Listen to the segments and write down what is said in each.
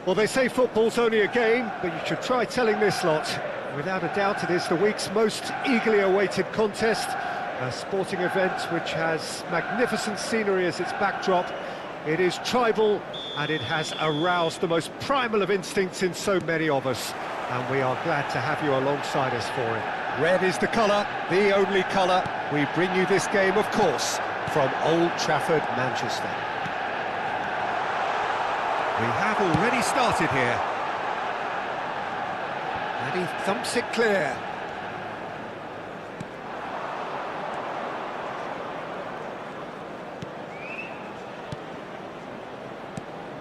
Well, they say football's only a game, but you should try telling this lot. Without a doubt, it is the week's most eagerly awaited contest, a sporting event which has magnificent scenery as its backdrop. It is tribal, and it has aroused the most primal of instincts in so many of us, and we are glad to have you alongside us for it. Red is the colour, the only colour. We bring you this game, of course, from Old Trafford, Manchester. We have already started here. And he thumps it clear.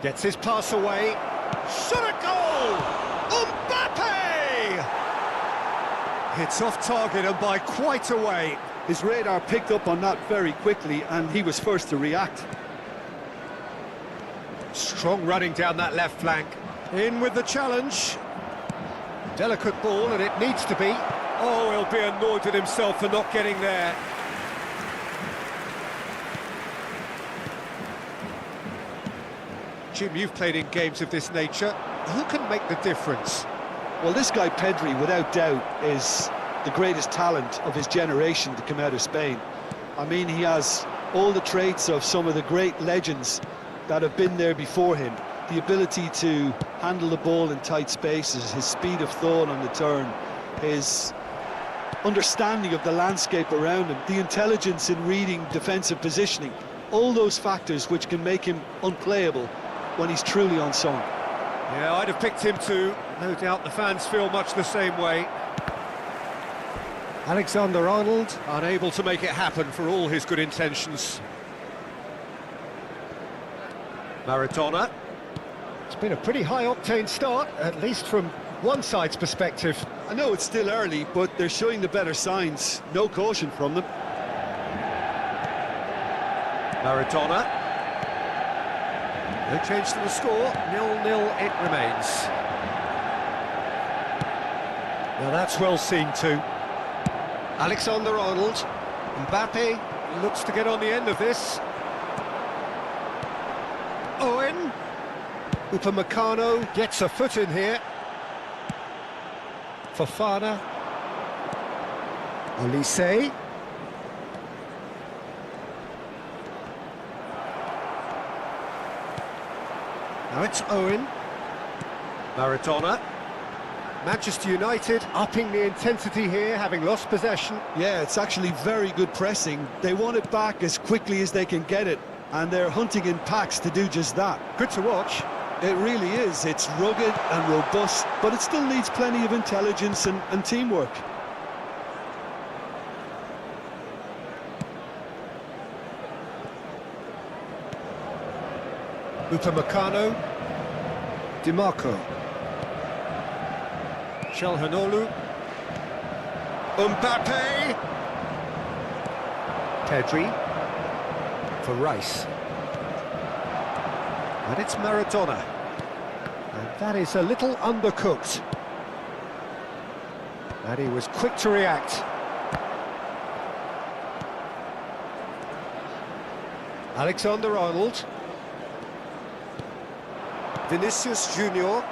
Gets his pass away. Shot a goal! Mbappe! It's off target and by quite a way. His radar picked up on that very quickly and he was first to react. Strong running down that left flank. In with the challenge. Delicate ball, and it needs to be. Oh, he'll be annoyed with himself for not getting there. Jim, you've played in games of this nature. Who can make the difference? Well, this guy Pedri, without doubt, is the greatest talent of his generation to come out of Spain. I mean, he has all the traits of some of the great legends that have been there before him. The ability to handle the ball in tight spaces, his speed of thought on the turn, his understanding of the landscape around him, the intelligence in reading defensive positioning, all those factors which can make him unplayable when he's truly unsung. Yeah, I'd have picked him too. No doubt the fans feel much the same way. Alexander-Arnold, unable to make it happen for all his good intentions. Maradona. It's been a pretty high-octane start, at least from one side's perspective. I know it's still early, but they're showing the better signs. No caution from them. Maradona. No change to the score. 0-0 it remains. Now that's well seen too. Alexander-Arnold. Mbappe looks to get on the end of this. Owen. Upamecano gets a foot in here. Fofana. Olise. Now it's Owen. Maradona. Manchester United upping the intensity here, having lost possession. Yeah, it's actually very good pressing. They want it back as quickly as they can get it, and they're hunting in packs to do just that. Good to watch. It really is. It's rugged and robust, but it still needs plenty of intelligence and teamwork. Upamecano. DiMarco. Calhanoglu. Mbappe. Pedri. For Rice. And it's Maradona. And that is a little undercooked. And he was quick to react. Alexander-Arnold. Vinicius Junior.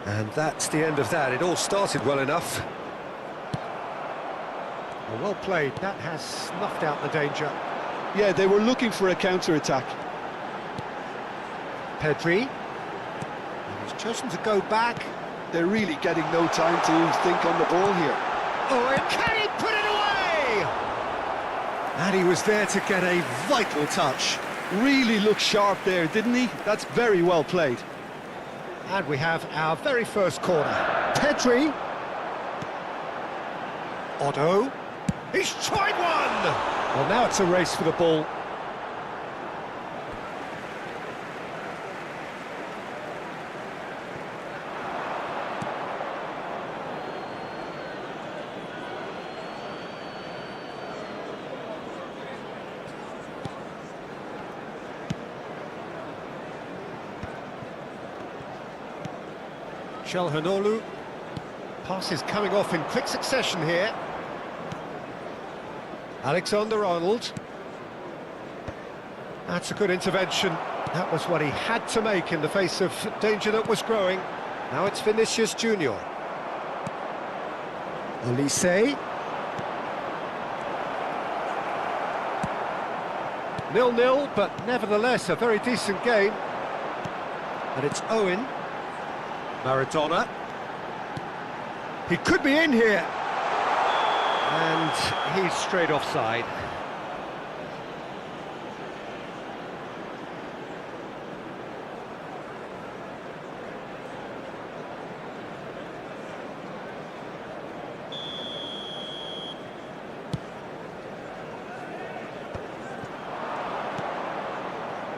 And that's the end of that. It all started well enough. Well played. That has snuffed out the danger. Yeah, they were looking for a counter-attack. Pedri. And he's chosen to go back. They're really getting no time to think on the ball here. Oh, and can he put it away? And he was there to get a vital touch. Really looked sharp there, didn't he? That's very well played. And we have our very first corner. Pedri. Otto. He's tried one! Well, now it's a race for the ball. Calhanoglu. Passes coming off in quick succession here. Alexander-Arnold. That's a good intervention. That was what he had to make in the face of danger that was growing. Now it's Vinicius Junior. Elise. 0-0, but nevertheless a very decent game. And it's Owen. Maradona. He could be in here. And he's straight offside.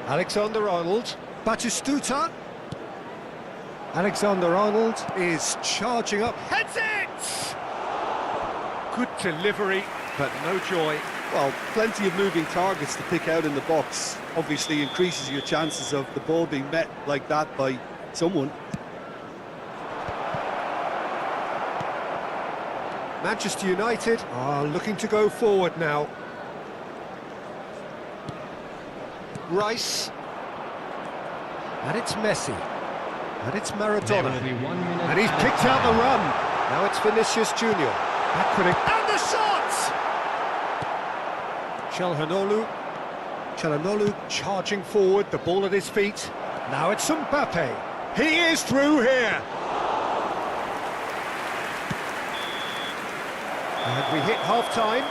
Alexander-Arnold, Batistuta. Alexander-Arnold is charging up, heads it! Good delivery, but no joy. Well, plenty of moving targets to pick out in the box. Obviously increases your chances of the ball being met like that by someone. Manchester United are looking to go forward now. Rice. And it's Messi. And it's Maradona. And he's picked out the run. Now it's Vinicius Junior. And the shot! Çalhanoğlu charging forward, the ball at his feet. Now it's Mbappe. He is through here. And we hit half-time.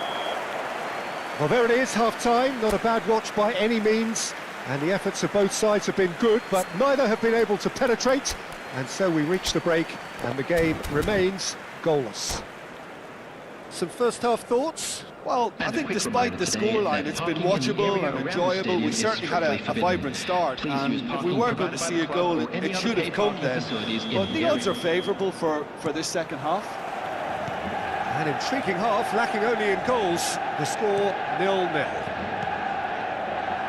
Well, there it is, half-time. Not a bad watch by any means. And the efforts of both sides have been good, but neither have been able to penetrate. And so we reach the break, and the game remains goalless. Some first-half thoughts? Well, I think despite the scoreline, it's been watchable and enjoyable. We certainly had a vibrant start, and if we were going to see a goal, it should have come then. But the odds are favourable for this second half. An intriguing half, lacking only in goals. The score 0-0.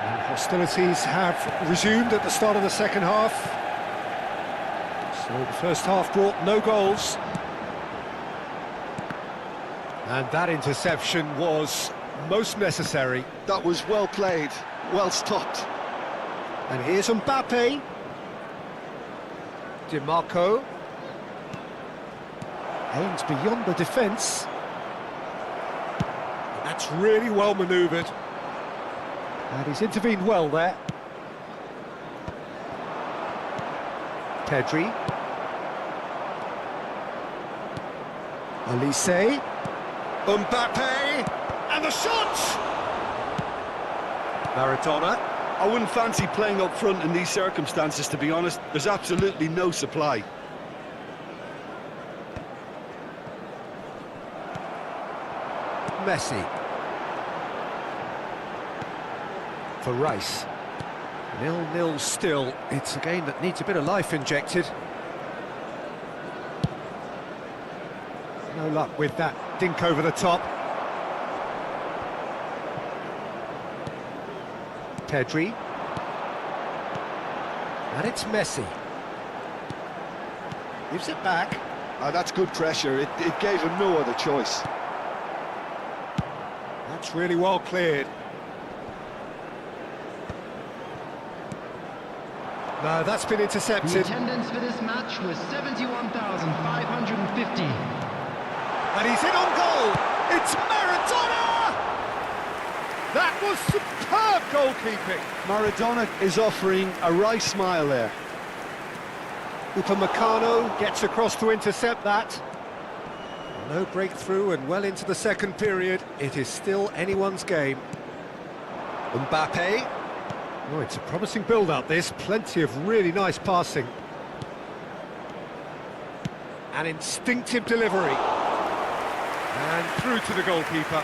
And hostilities have resumed at the start of the second half. So the first half brought no goals. And that interception was most necessary. That was well played, well stopped. And here's Mbappe. Di Marco. Aims beyond the defence. That's really well manoeuvred. And he's intervened well there. Pedri. Elise. Mbappe. And the shot! Maradona. I wouldn't fancy playing up front in these circumstances, to be honest. There's absolutely no supply. Messi. For Rice. 0-0 still. It's a game that needs a bit of life injected. No luck with that dink over the top. Pedri. And it's Messi. Gives it back. That's good pressure. It gave him no other choice. That's really well cleared. No, that's been intercepted. The attendance for this match was 71,550. And he's in on goal. It's Maradona! That was superb goalkeeping. Maradona is offering a wry smile there. Upamecano gets across to intercept that. No breakthrough and well into the second period. It is still anyone's game. Mbappe. Oh, it's a promising build-up, this. Plenty of really nice passing. An instinctive delivery. And through to the goalkeeper.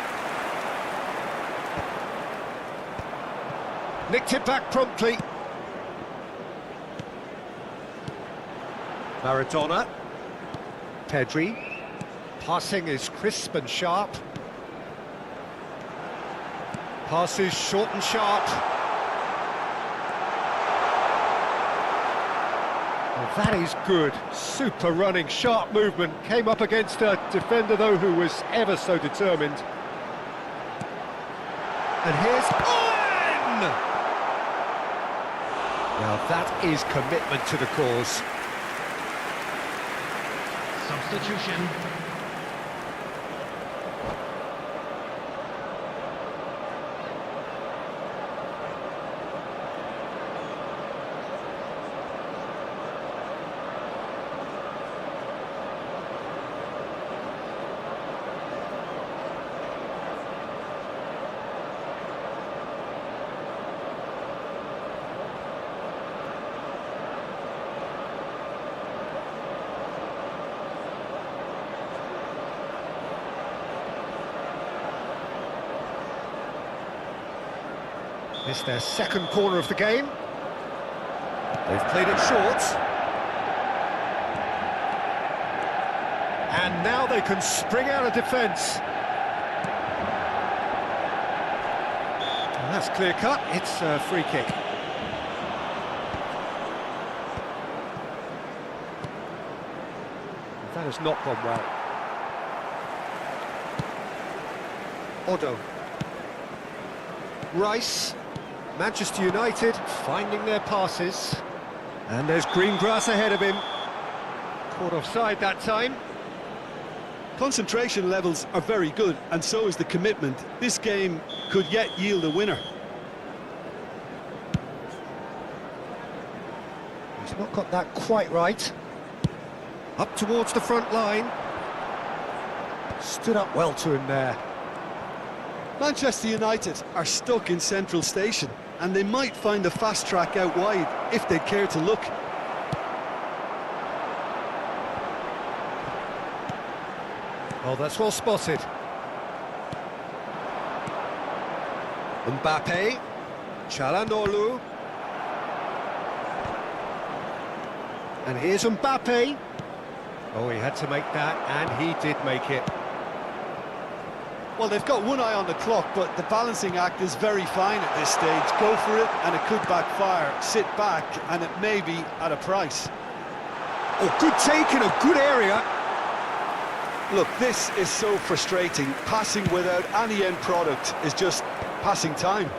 Nicked it back promptly. Maradona. Pedri. Passing is crisp and sharp. Passes short and sharp. Oh, that is good. Super running, sharp movement. Came up against a defender, though, who was ever so determined. And here's Owen! Now that is commitment to the cause. Substitution. It's their second corner of the game. They've played it short. And now they can spring out of defence. And that's clear cut, it's a free kick. That has not gone well. Otto. Rice. Manchester United finding their passes. And there's green grass ahead of him. Caught offside that time. Concentration levels are very good, and so is the commitment. This game could yet yield a winner. He's not got that quite right. Up towards the front line. Stood up well to him there. Manchester United are stuck in Central Station, and they might find a fast track out wide if they care to look. Oh, that's well spotted. Mbappe, Çalhanoğlu. And here's Mbappe. Oh, he had to make that, and he did make it. Well, they've got one eye on the clock, but the balancing act is very fine at this stage. Go for it, and it could backfire. Sit back, and it may be at a price. Oh, good take in a good area. Look, this is so frustrating. Passing without any end product is just passing time.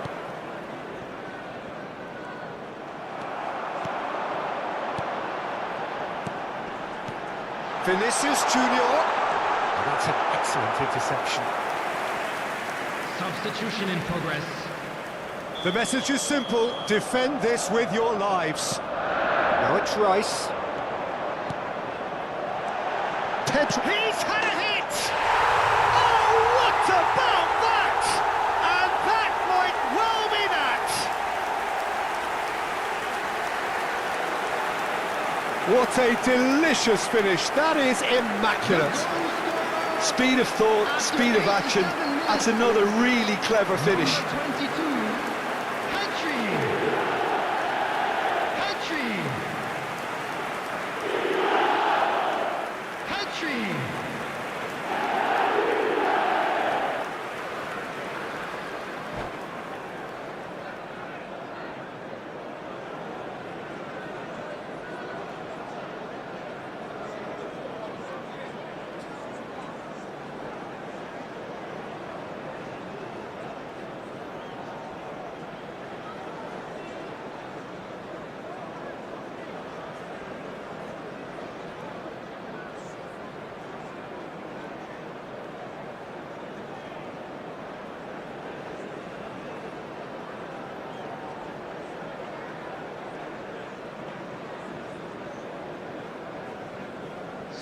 Vinicius Junior. Oh, that's an excellent interception. Substitution in progress. The message is simple: defend this with your lives. Now it's Rice. Pedro. He's had a hit! Oh, what about that? And that might well be that. What a delicious finish. That is immaculate. Speed of thought, speed of action. That's another really clever finish. 22. Hattrick. Hattrick. Hattrick.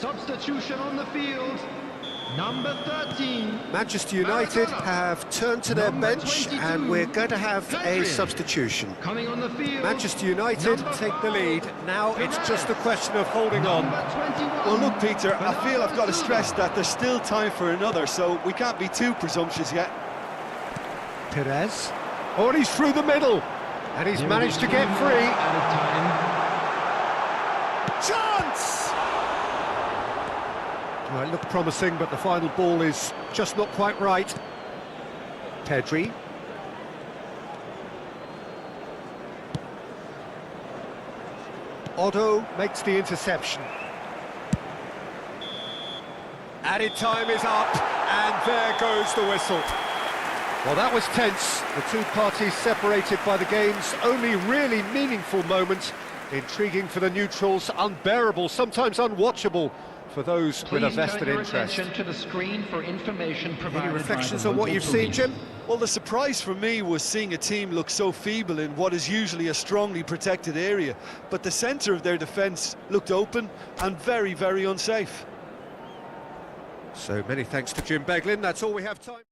Substitution on the field. Number 13. Manchester United have turned to their Number bench 22, and we're going to have a Pedri. substitution. Coming on the field. Manchester United Number take the lead. Now it's just a question of holding on. Number 21. Well, look, Peter, I feel I've got to stress that there's still time for another, so we can't be too presumptuous yet. Perez. Oh, and he's through the middle. And he's managed to get free. Out of time. Chance! Well, it looked promising, but the final ball is just not quite right. Pedri. Otto makes the interception. Added time is up, and there goes the whistle. Well, that was tense. The two parties separated by the game's only really meaningful moment. Intriguing for the neutrals, unbearable, sometimes unwatchable for those with a vested interest. Attention to the screen for information provided. Any reflections by the on what local you've seen, police. Jim? Well, the surprise for me was seeing a team look so feeble in what is usually a strongly protected area, but the centre of their defence looked open and very, very unsafe. So many thanks to Jim Beglin. That's all we have time.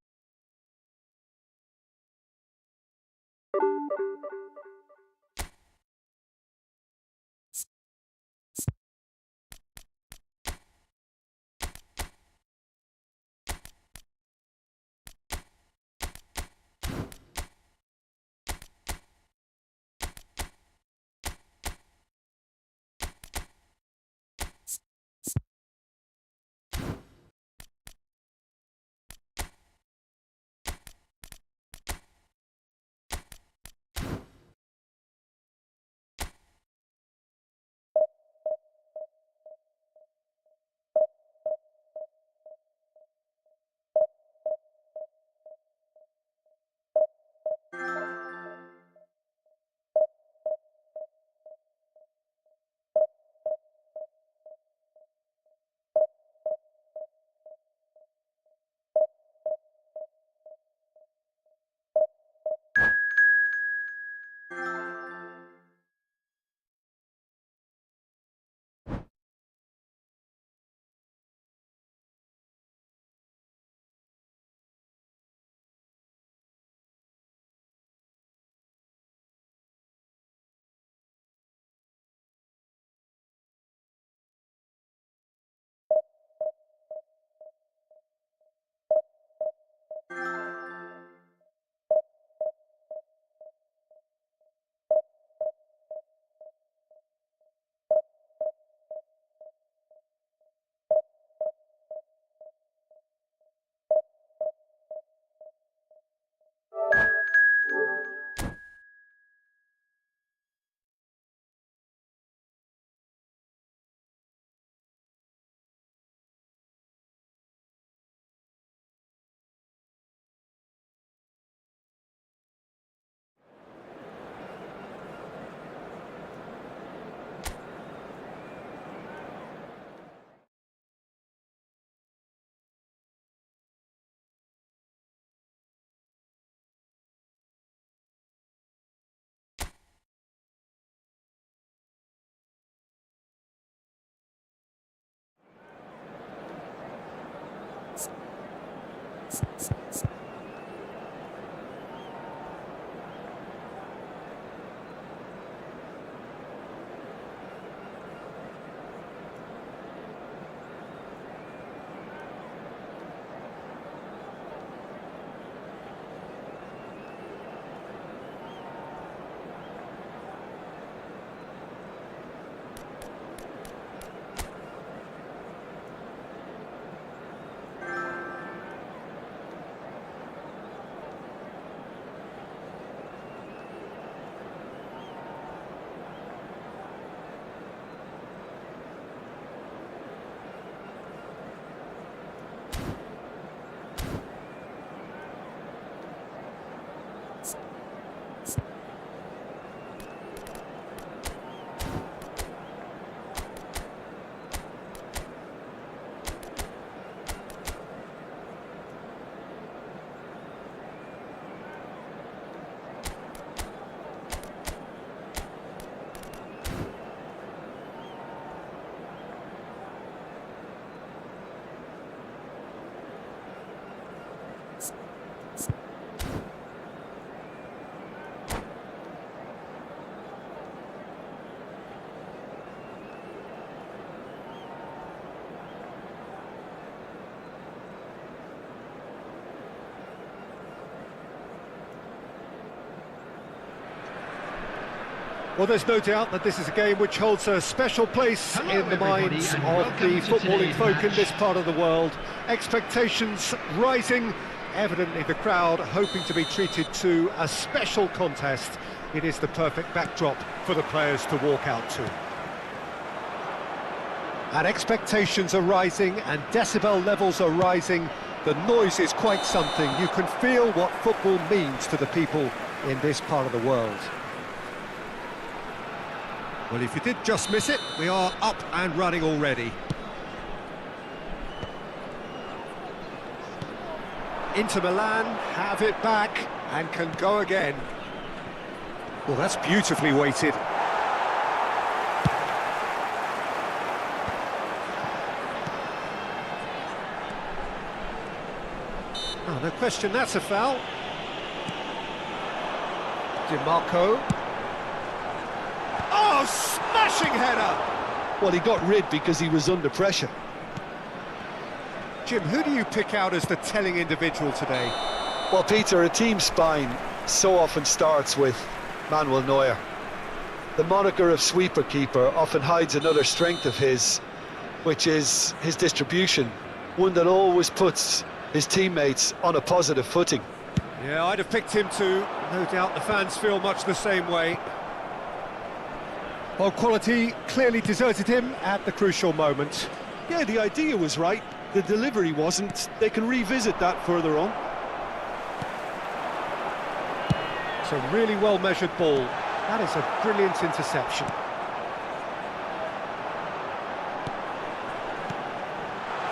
Well, there's no doubt that this is a game which holds a special place in the minds of the footballing folk in this part of the world. Expectations rising, evidently the crowd hoping to be treated to a special contest. It is the perfect backdrop for the players to walk out to. And expectations are rising and decibel levels are rising. the noise is quite something. You can feel what football means to the people in this part of the world. Well, if you did just miss it, we are up and running already. Inter Milan have it back and can go again. Well, that's beautifully weighted. Oh, no question, that's a foul. DiMarco. Oh, smashing header! Well, he got rid because he was under pressure. Jim, who do you pick out as the telling individual today? Well, Peter, a team spine so often starts with Manuel Neuer. The moniker of sweeper keeper often hides another strength of his, which is his distribution, one that always puts his teammates on a positive footing. Yeah, I'd have picked him too. No doubt the fans feel much the same way. Well, quality clearly deserted him at the crucial moment. Yeah, the idea was right, the delivery wasn't. They can revisit that further on. It's a really well-measured ball. That is a brilliant interception.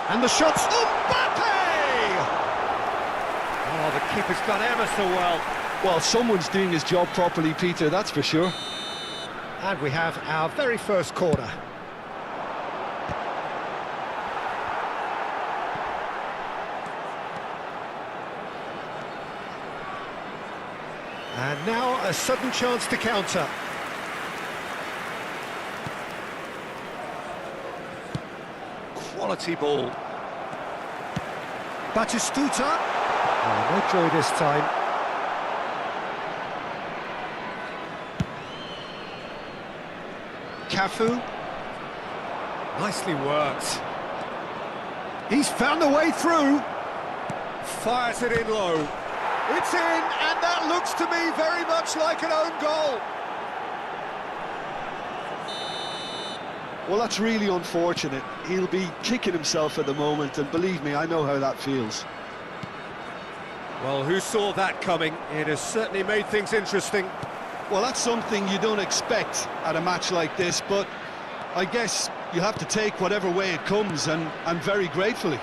And the shots. Mbappe! Oh, the keeper's done ever so well. Well, someone's doing his job properly, Peter, that's for sure. And we have our very first corner. And now a sudden chance to counter. Quality ball. Batistuta. Oh, no joy this time. Cafu. Nicely worked. He's found the way through. Fires it in low. It's in, and that looks to me very much like an own goal. Well, that's really unfortunate. He'll be kicking himself at the moment, and believe me, I know how that feels. Well, who saw that coming? It has certainly made things interesting. Well, that's something you don't expect at a match like this, but I guess you have to take whatever way it comes, and very gratefully.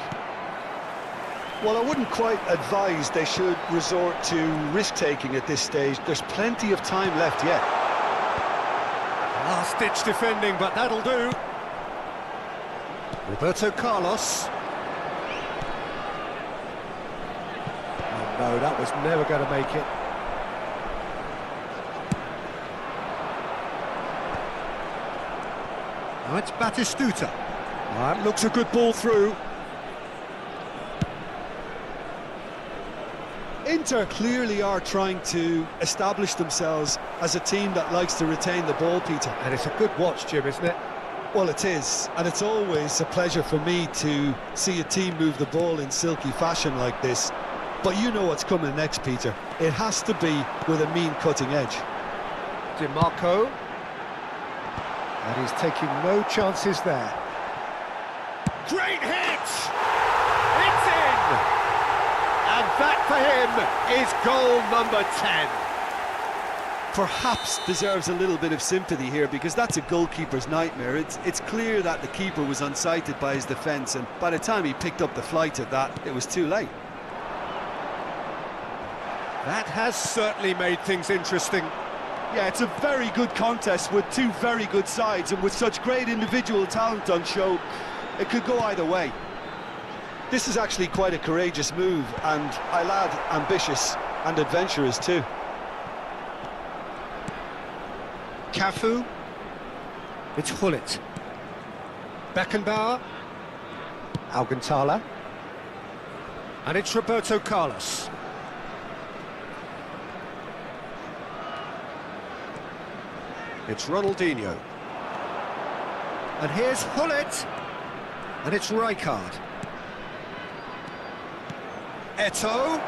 Well, I wouldn't quite advise they should resort to risk-taking at this stage. There's plenty of time left yet. Last-ditch defending, but that'll do. Roberto Carlos. Oh, no, that was never going to make it. Now it's Batistuta. That looks a good ball through. Inter clearly are trying to establish themselves as a team that likes to retain the ball, Peter. And it's a good watch, Jim, isn't it? Well, it is, and it's always a pleasure for me to see a team move the ball in silky fashion like this. But you know what's coming next, Peter. It has to be with a mean cutting edge. DiMarco. And he's taking no chances there. Great hit! It's in! And that for him is goal number 10. Perhaps deserves a little bit of sympathy here, because that's a goalkeeper's nightmare. It's clear that the keeper was unsighted by his defence, and by the time he picked up the flight at that, it was too late. That has certainly made things interesting. Yeah, it's a very good contest with two very good sides, and with such great individual talent on show, it could go either way. This is actually quite a courageous move, and I'll add ambitious and adventurous too. Cafu. It's Hullet. Beckenbauer. Alcantara. And it's Roberto Carlos. It's Ronaldinho. And here's Hullet. And it's Rijkaard. Eto'o.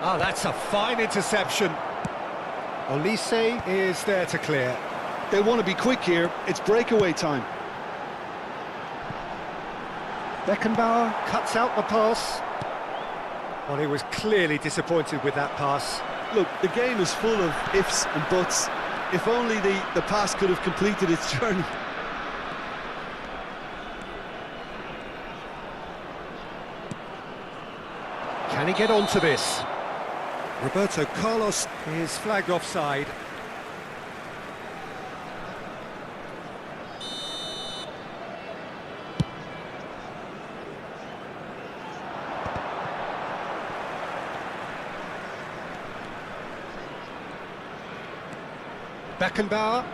Oh, that's a fine interception. Olise is there to clear. They want to be quick here. It's breakaway time. Beckenbauer cuts out the pass. Well, he was clearly disappointed with that pass. Look, the game is full of ifs and buts. If only the pass could have completed its journey. Can he get onto this? Roberto Carlos is flagged offside. Beckenbauer.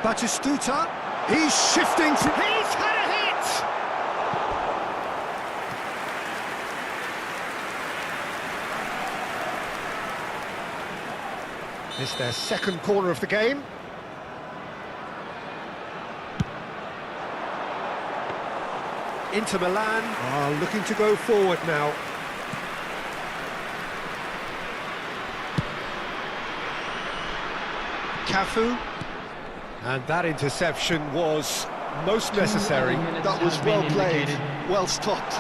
Batistuta. He's shifting. He's had a hit! It's their second corner of the game. Inter Milan are looking to go forward now. Cafu, and that interception was most necessary. That was well played, well stopped.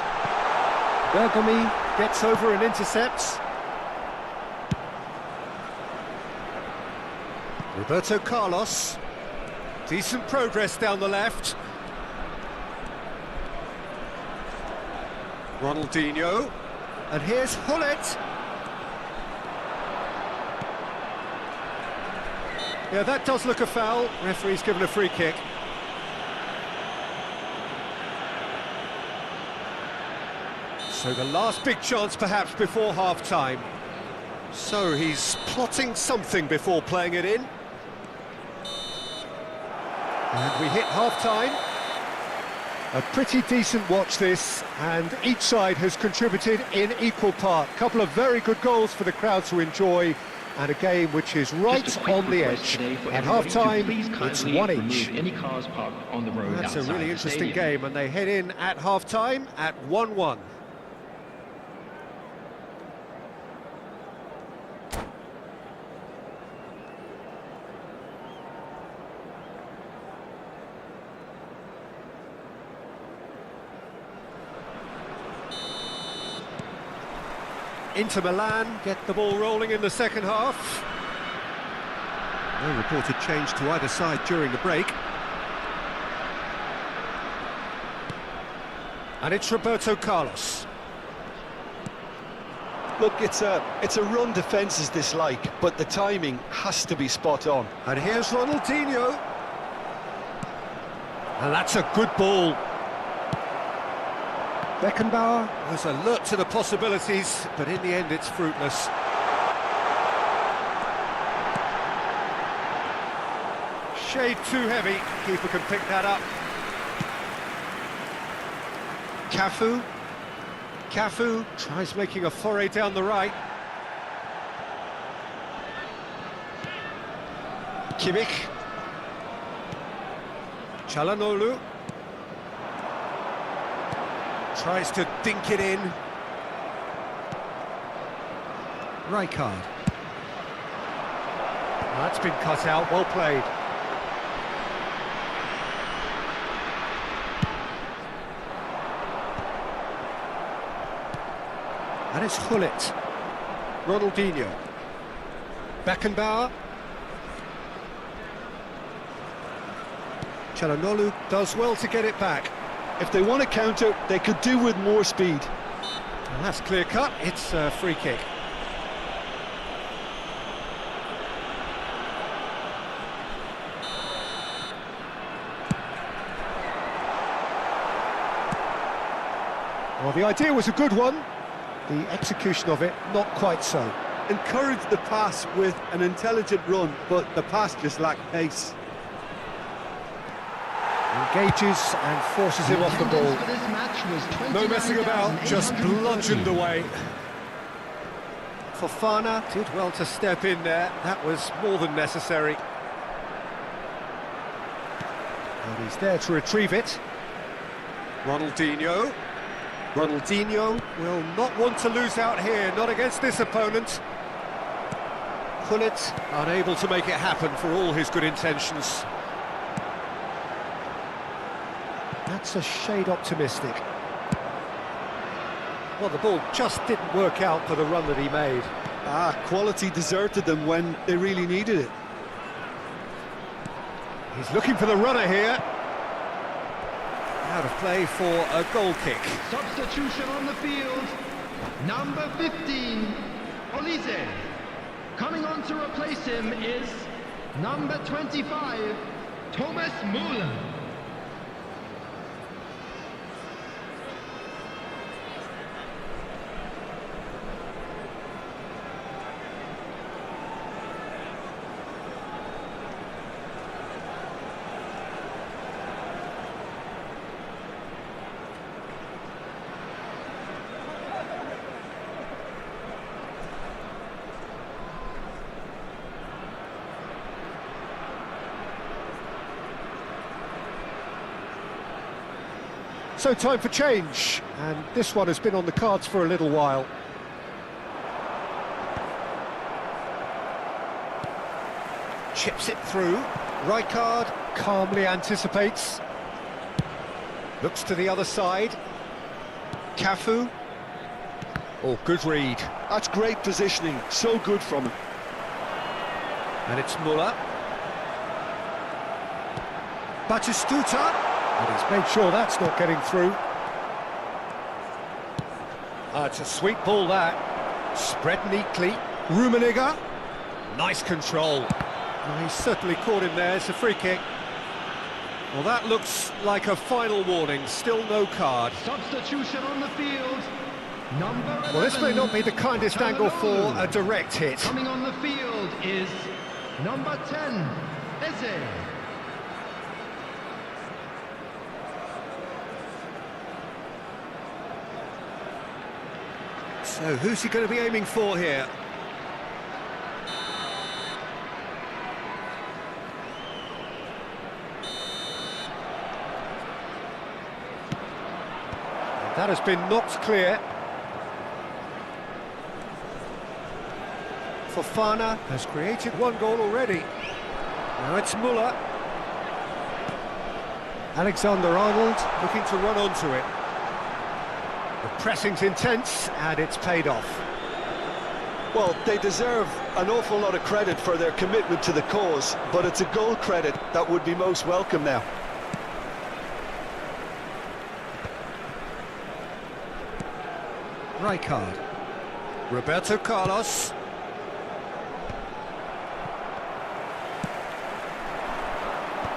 Bergomi gets over and intercepts. Roberto Carlos, decent progress down the left. Ronaldinho, and here's Hullet. Yeah, that does look a foul. Referee's given a free kick. So the last big chance perhaps before half-time. So he's plotting something before playing it in. And we hit half-time. A pretty decent watch this, and each side has contributed in equal part. A couple of very good goals for the crowd to enjoy, and a game which is right on the edge. At half-time, it's one each. That's a really interesting game, and they head in at half-time at 1-1. Inter Milan get the ball rolling in the second half. No reported change to either side during the break. And it's Roberto Carlos. Look, it's a run defence is dislike, but the timing has to be spot on. And here's Ronaldinho. And that's a good ball. Beckenbauer was alert to the possibilities, but in the end it's fruitless. Shade too heavy, keeper can pick that up. Cafu tries making a foray down the right. Kimmich. Çalhanoğlu. Tries to dink it in. Rijkaard. That's been cut out, well played. And it's Hullet. Ronaldinho. Beckenbauer. Çalhanoğlu does well to get it back. If they want to counter, they could do with more speed. And that's clear cut, it's a free kick. Well, the idea was a good one, the execution of it not quite so. Encouraged the pass with an intelligent run, but the pass just lacked pace. Engages and forces him off the ball. No messing about, just bludgeoned away. Fofana did well to step in there, that was more than necessary. And he's there to retrieve it. Ronaldinho will not want to lose out here, not against this opponent. Hullet unable to make it happen for all his good intentions. That's a shade optimistic. Well, the ball just didn't work out for the run that he made. Quality deserted them when they really needed it. He's looking for the runner here. Out of play for a goal kick. Substitution on the field. Number 15, Olise. Coming on to replace him is number 25, Thomas Müller. So time for change, and this one has been on the cards for a little while. Chips it through. Rijkaard calmly anticipates. Looks to the other side. Cafu. Oh, good read. That's great positioning, so good from him. And it's Müller. Batistuta. And he's made sure that's not getting through. It's a sweet ball, that. Spread neatly. Rummenigge. Nice control. Oh, he's certainly caught him there. It's a free kick. Well, that looks like a final warning. Still no card. Substitution on the field. Number 11. Well, this may not be the kindest angle for a direct hit. Coming on the field is number 10, Eze. So who's he going to be aiming for here? And that has been knocked clear. Fofana has created one goal already. Now it's Müller. Alexander-Arnold looking to run onto it. The pressing's intense, and it's paid off. Well, they deserve an awful lot of credit for their commitment to the cause, but it's a goal credit that would be most welcome now. Rijkaard. Roberto Carlos.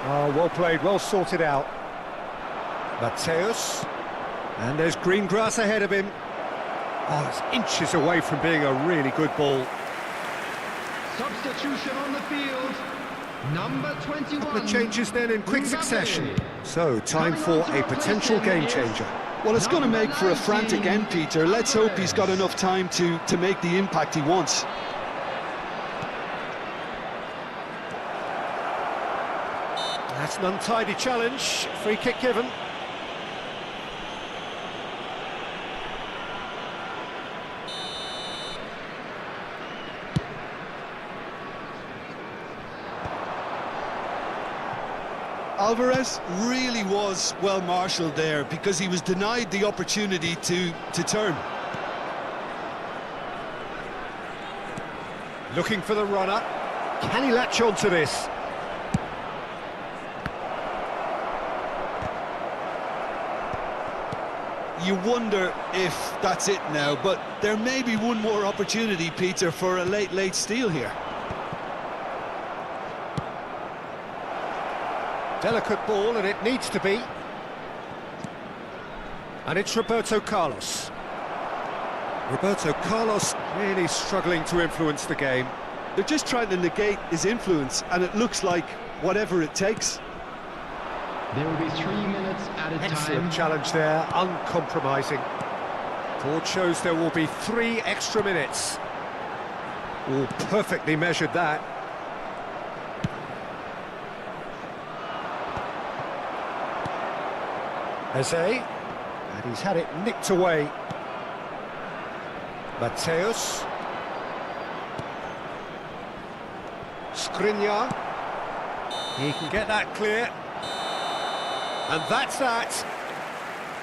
Oh, well played, well sorted out. Mateus. And there's green grass ahead of him. Oh, it's inches away from being a really good ball. Substitution on the field. Number 21. Couple of changes then in quick succession. So, time for a potential game changer. Well, it's going to make for a frantic end, Peter. Let's hope he's got enough time to make the impact he wants. That's an untidy challenge. Free kick given. Alvarez really was well marshalled there because he was denied the opportunity to turn. Looking for the runner. Can he latch on to this? You wonder if that's it now, but there may be one more opportunity, Peter, for a late steal here. Delicate ball, and it needs to be. And it's Roberto Carlos. Roberto Carlos really struggling to influence the game. They're just trying to negate his influence, and it looks like whatever it takes. There will be 3 minutes at a Excellent time. challenge there, uncompromising. Board shows there will be 3 extra minutes. All perfectly measured, that. Eze, and he's had it nicked away. Mateus. Skriniar. He can get that clear. And that's that.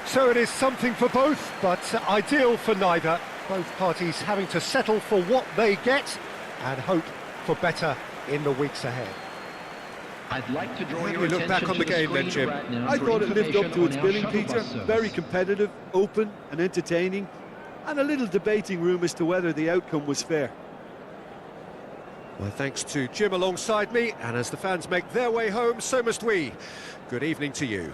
So it is something for both, but ideal for neither. Both parties having to settle for what they get and hope for better in the weeks ahead. I'd like to draw How do your we look back attention on the to game then, screen Jim? right now I for thought it lived up to its information billing, on our Peter. shuttle bus service. Very competitive, open and entertaining, and a little debating room as to whether the outcome was fair. Well, thanks to Jim alongside me, and as the fans make their way home, so must we. Good evening to you.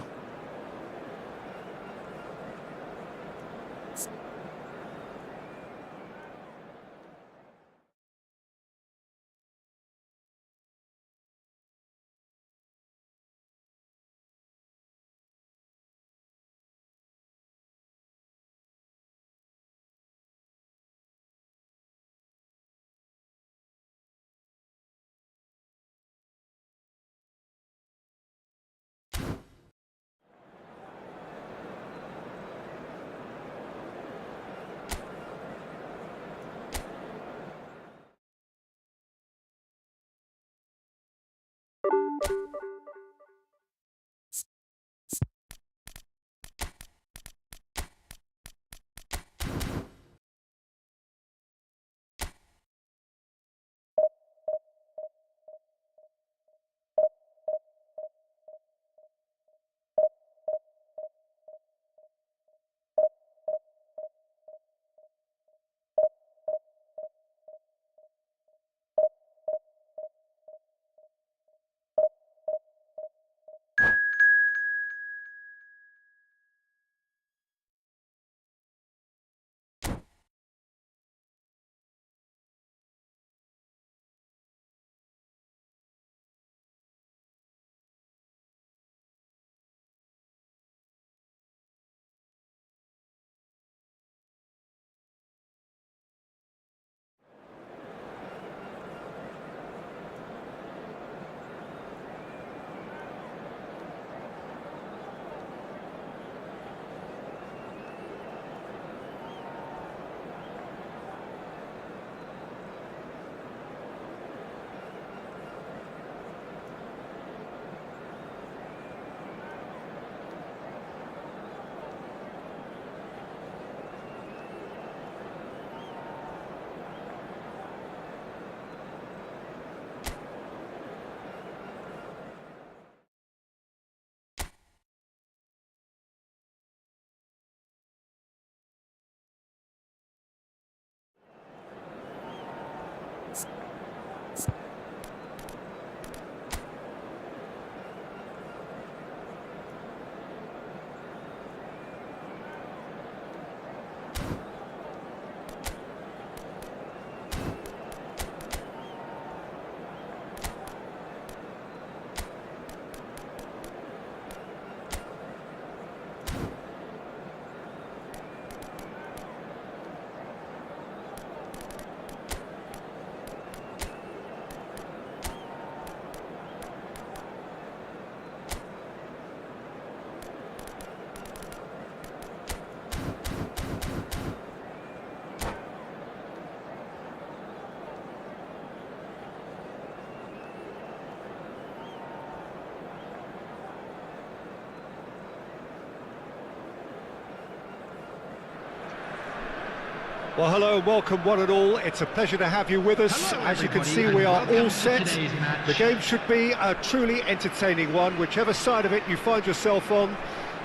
Well, hello and welcome one and all. It's a pleasure to have you with us. Hello, As you can everybody, see, and we are welcome all to set. today's match. The game should be a truly entertaining one, whichever side of it you find yourself on.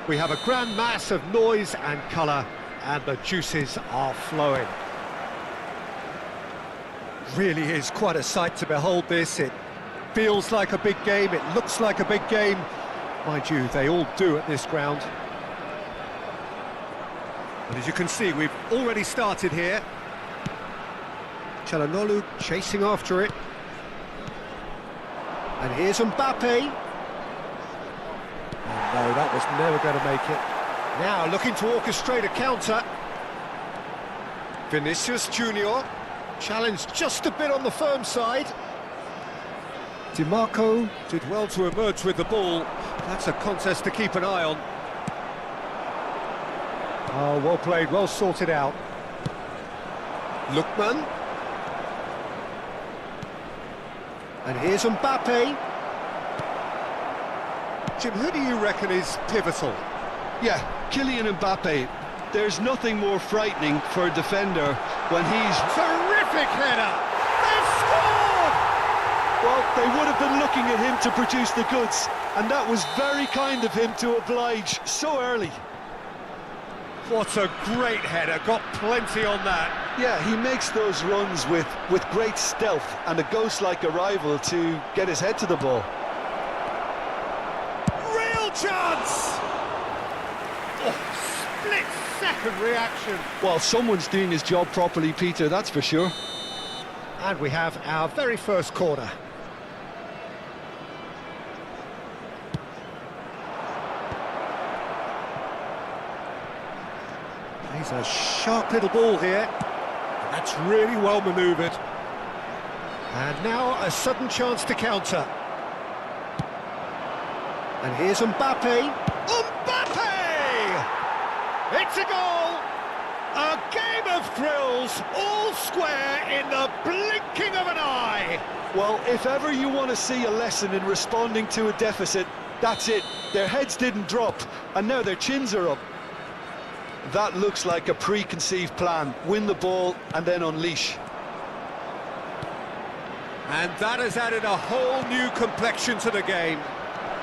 We have a grand mass of noise and colour, and the juices are flowing. Really is quite a sight to behold this. It feels like a big game, it looks like a big game. Mind you, they all do at this ground. And as you can see, we've already started here. Çalhanoğlu chasing after it. And here's Mbappe. Oh no, that was never going to make it. Now looking to orchestrate a counter. Vinicius Junior, challenged just a bit on the firm side. Di Marco did well to emerge with the ball. That's a contest to keep an eye on. Oh, well played, well sorted out. Lookman. And here's Mbappe. Jim, who do you reckon is pivotal? Yeah, Kylian Mbappe, there's nothing more frightening for a defender when he's... Terrific header! They've scored! Well, they would have been looking at him to produce the goods, and that was very kind of him to oblige so early. What a great header, got plenty on that. Yeah, he makes those runs with great stealth and a ghost-like arrival to get his head to the ball. Real chance! Oh, split-second reaction. Well, someone's doing his job properly, Peter, that's for sure. And we have our very first corner. He's a sharp little ball here. That's really well manoeuvred. And now a sudden chance to counter. And here's Mbappe. Mbappe! It's a goal! A game of thrills, all square in the blinking of an eye. Well, if ever you want to see a lesson in responding to a deficit, that's it. Their heads didn't drop, and now their chins are up. That looks like a preconceived plan. Win the ball and then unleash. And that has added a whole new complexion to the game.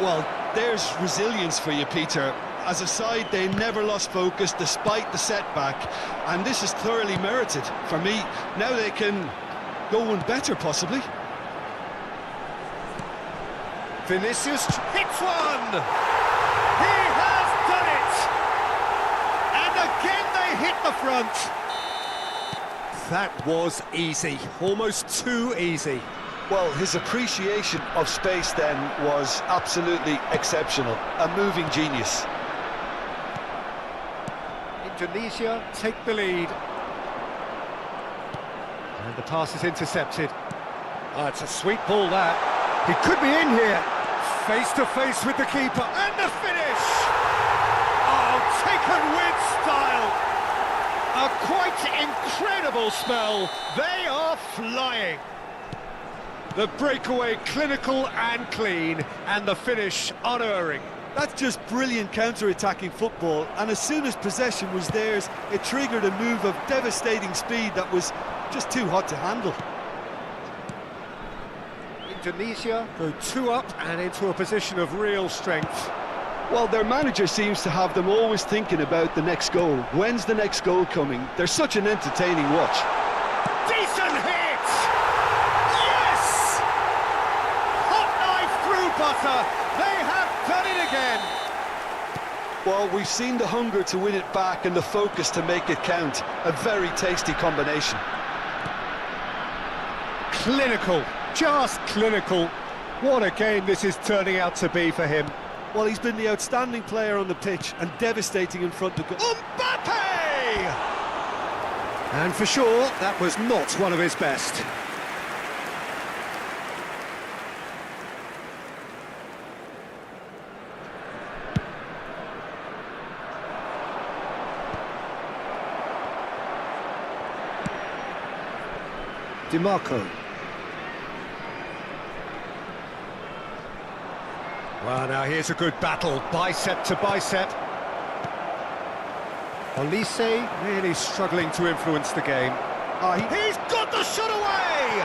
Well, there's resilience for you, Peter. As a side, they never lost focus despite the setback, and this is thoroughly merited for me. Now they can go one better, possibly. Vinicius hits one! He has done it! And again they hit the front. That was easy, almost too easy. Well, his appreciation of space then was absolutely exceptional. A moving genius. Indonesia take the lead. And the pass is intercepted. Oh, it's a sweet ball, that. He could be in here. Face to face with the keeper. And the finish! Oh, taken with style. A quite incredible spell. They are flying. The breakaway clinical and clean, and the finish unerring. That's just brilliant counter-attacking football, and as soon as possession was theirs, it triggered a move of devastating speed that was just too hot to handle. Indonesia go 2 up and into a position of real strength. Well, their manager seems to have them always thinking about the next goal. When's the next goal coming? They're such an entertaining watch. Decent hit! Yes! Hot knife through butter. They have done it again. Well, we've seen the hunger to win it back and the focus to make it count. A very tasty combination. Clinical, just clinical. What a game this is turning out to be for him. Well, he's been the outstanding player on the pitch and devastating in front of goal. Mbappe! And for sure, that was not one of his best. DiMarco. Well, now here's a good battle, bicep to bicep. Olise really struggling to influence the game. He's got the shot away!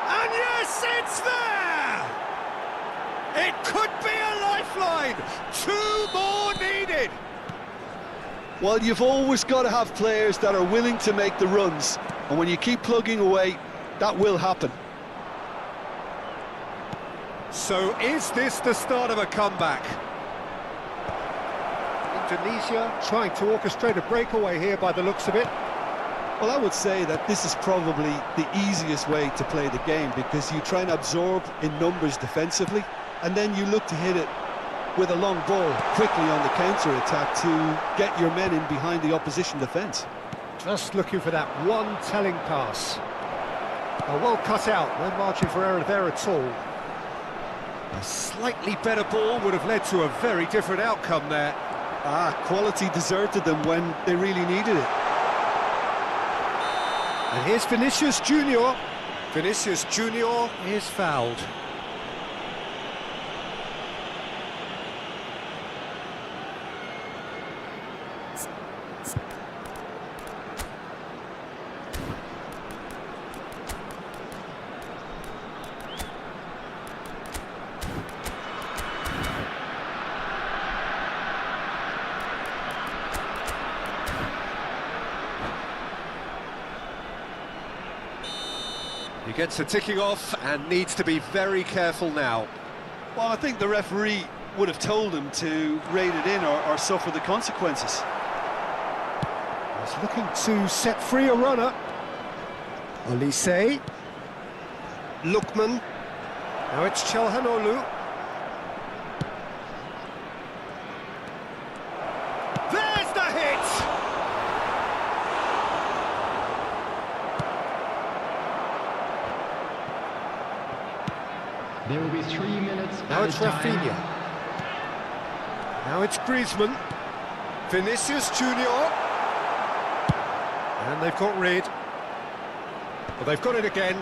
And yes, it's there! It could be a lifeline! 2 more needed! Well, you've always got to have players that are willing to make the runs, and when you keep plugging away, that will happen. So is this the start of a comeback? Indonesia trying to orchestrate a breakaway here by the looks of it. Well, I would say that this is probably the easiest way to play the game, because you try and absorb in numbers defensively, and then you look to hit it with a long ball quickly on the counter-attack to get your men in behind the opposition defence. Just looking for that one telling pass. Well cut out, no margin for error there at all. A slightly better ball would have led to a very different outcome there. Quality deserted them when they really needed it. And here's Vinicius Junior. Vinicius Junior is fouled. He gets a ticking off and needs to be very careful now. Well, I think the referee would have told him to rein it in or suffer the consequences. He's looking to set free a runner. Olise. Lookman. Now it's Chalhanoglu. There's the hit! There will be 3 minutes. Now it's added time. Rafinha. Now it's Griezmann. Vinicius Junior. And they've got rid. Well, they've got it again.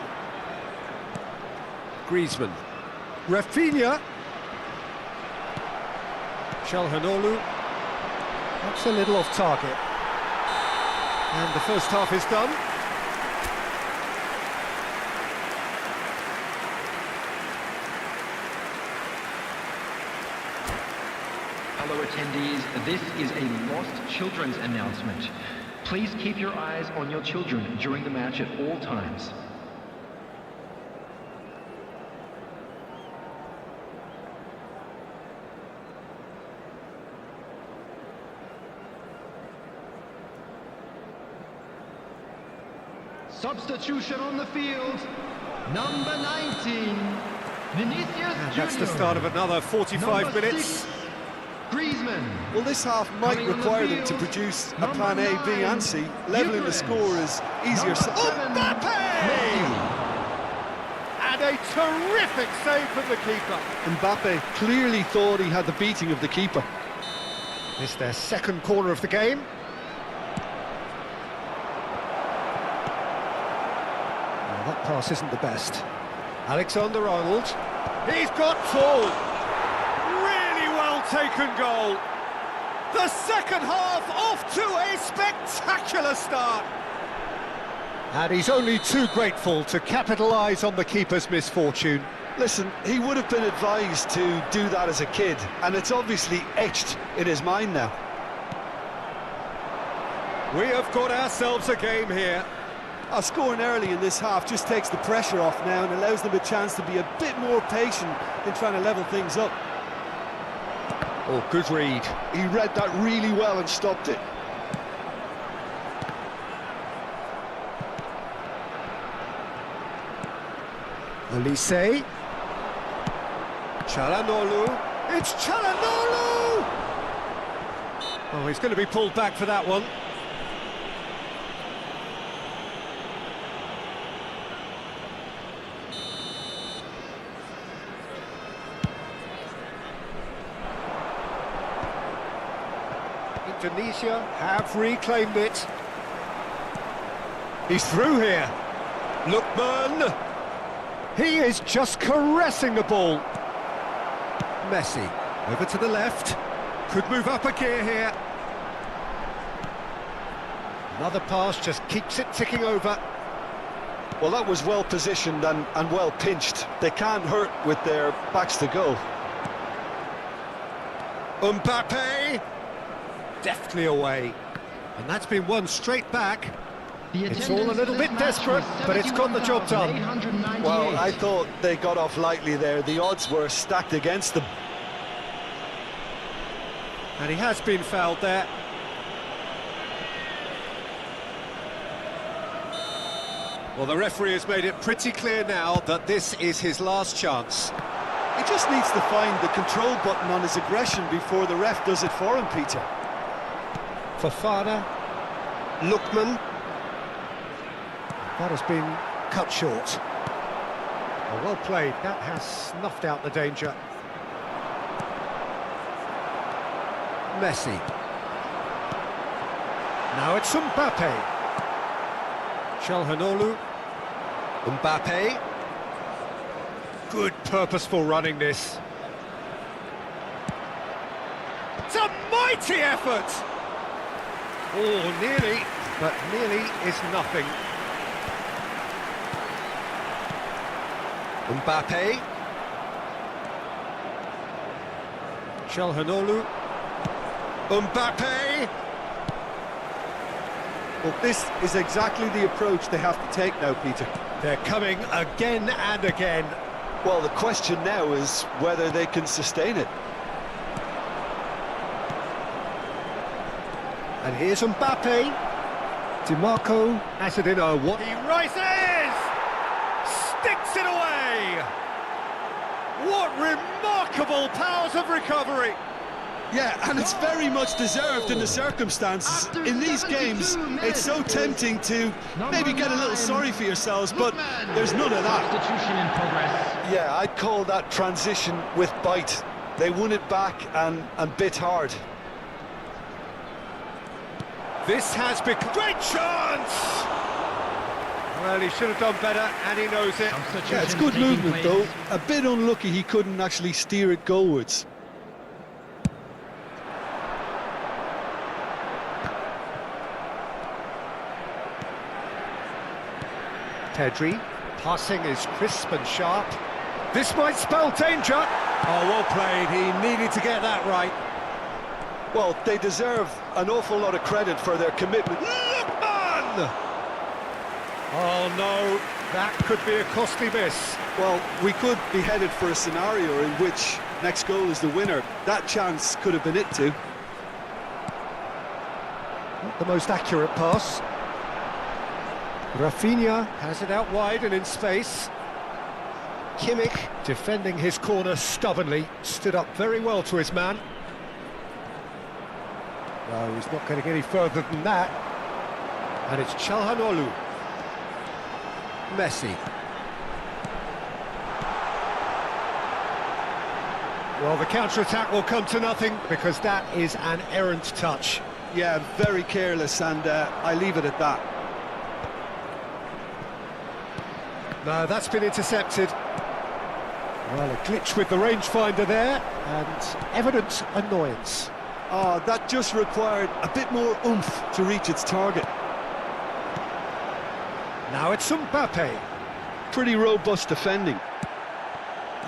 Griezmann. Rafinha. Chalhanoglu. That's a little off target. And the first half is done. Hello attendees, this is a lost children's announcement. Please keep your eyes on your children during the match at all times. Substitution on the field, number 19, Vinicius And Junior. that's the start of another 45 Number minutes. 6, Griezmann. Well, this half might Coming on the require them to field, produce a number plan A, B 9, and C. Levelling the score is easier Number said. 7, Mbappe! And a terrific save from the keeper. Mbappe clearly thought he had the beating of the keeper. It's their second corner of the game. Well, that pass isn't the best. Alexander-Arnold. He's got full. Really well taken goal. The second half off to a spectacular start. And he's only too grateful to capitalise on the keeper's misfortune. Listen, he would have been advised to do that as a kid, and it's obviously etched in his mind now. We have got ourselves a game here. Scoring early in this half just takes the pressure off now and allows them a chance to be a bit more patient in trying to level things up. Oh, good read. He read that really well and stopped it. Olise. Chalhanoglu. It's Chalhanoglu! Oh, he's going to be pulled back for that one. Indonesia have reclaimed it. He's through here. Lookman. He is just caressing the ball. Messi over to the left. Could move up a gear here. Another pass just keeps it ticking over. Well, that was well positioned and well pinched. They can't hurt with their backs to goal. Mbappe. Deftly away. And that's been won straight back. It's all a little bit desperate, but it's got the job done. Well, I thought they got off lightly there. The odds were stacked against them. And he has been fouled there. Well, the referee has made it pretty clear now that this is his last chance. He just needs to find the control button on his aggression before the ref does it for him, Peter. Fofana. Lookman. That has been cut short. Well played. That has snuffed out the danger. Messi. Now it's Mbappe. Chalhanoglu. Mbappe. Good purposeful running this. It's a mighty effort! Oh, nearly, but nearly is nothing. Mbappe. Çalhanoğlu. Mbappe. Well, this is exactly the approach they have to take now, Peter. They're coming again and again. Well, the question now is whether they can sustain it. And here's Mbappe. DiMarco has it in a what? He rises! Sticks it away! What remarkable powers of recovery! Yeah, and it's very much deserved in the circumstances. In these games, it's so tempting to maybe get a little sorry for yourselves, but there's none of that. Substitution in progress. Yeah, I'd call that transition with bite. They won it back and bit hard. This has become... Great chance! Well, he should have done better, and he knows it. Yeah, it's good movement, though. A bit unlucky he couldn't actually steer it goalwards. Pedri, passing is crisp and sharp. This might spell danger. Oh, well played. He needed to get that right. Well, they deserve an awful lot of credit for their commitment. Lookman! Oh, no. That could be a costly miss. Well, we could be headed for a scenario in which next goal is the winner. That chance could have been it too. Not the most accurate pass. Rafinha has it out wide and in space. Kimmich, defending his corner stubbornly, stood up very well to his man. No, he's not going to get any further than that. And it's Çalhanoğlu. Messi. Well, the counter-attack will come to nothing because that is an errant touch. Yeah, very careless, and I leave it at that. No, that's been intercepted. Well, a glitch with the rangefinder there, and evident annoyance. Oh, that just required a bit more oomph to reach its target. Now it's Mbappe. Pretty robust defending.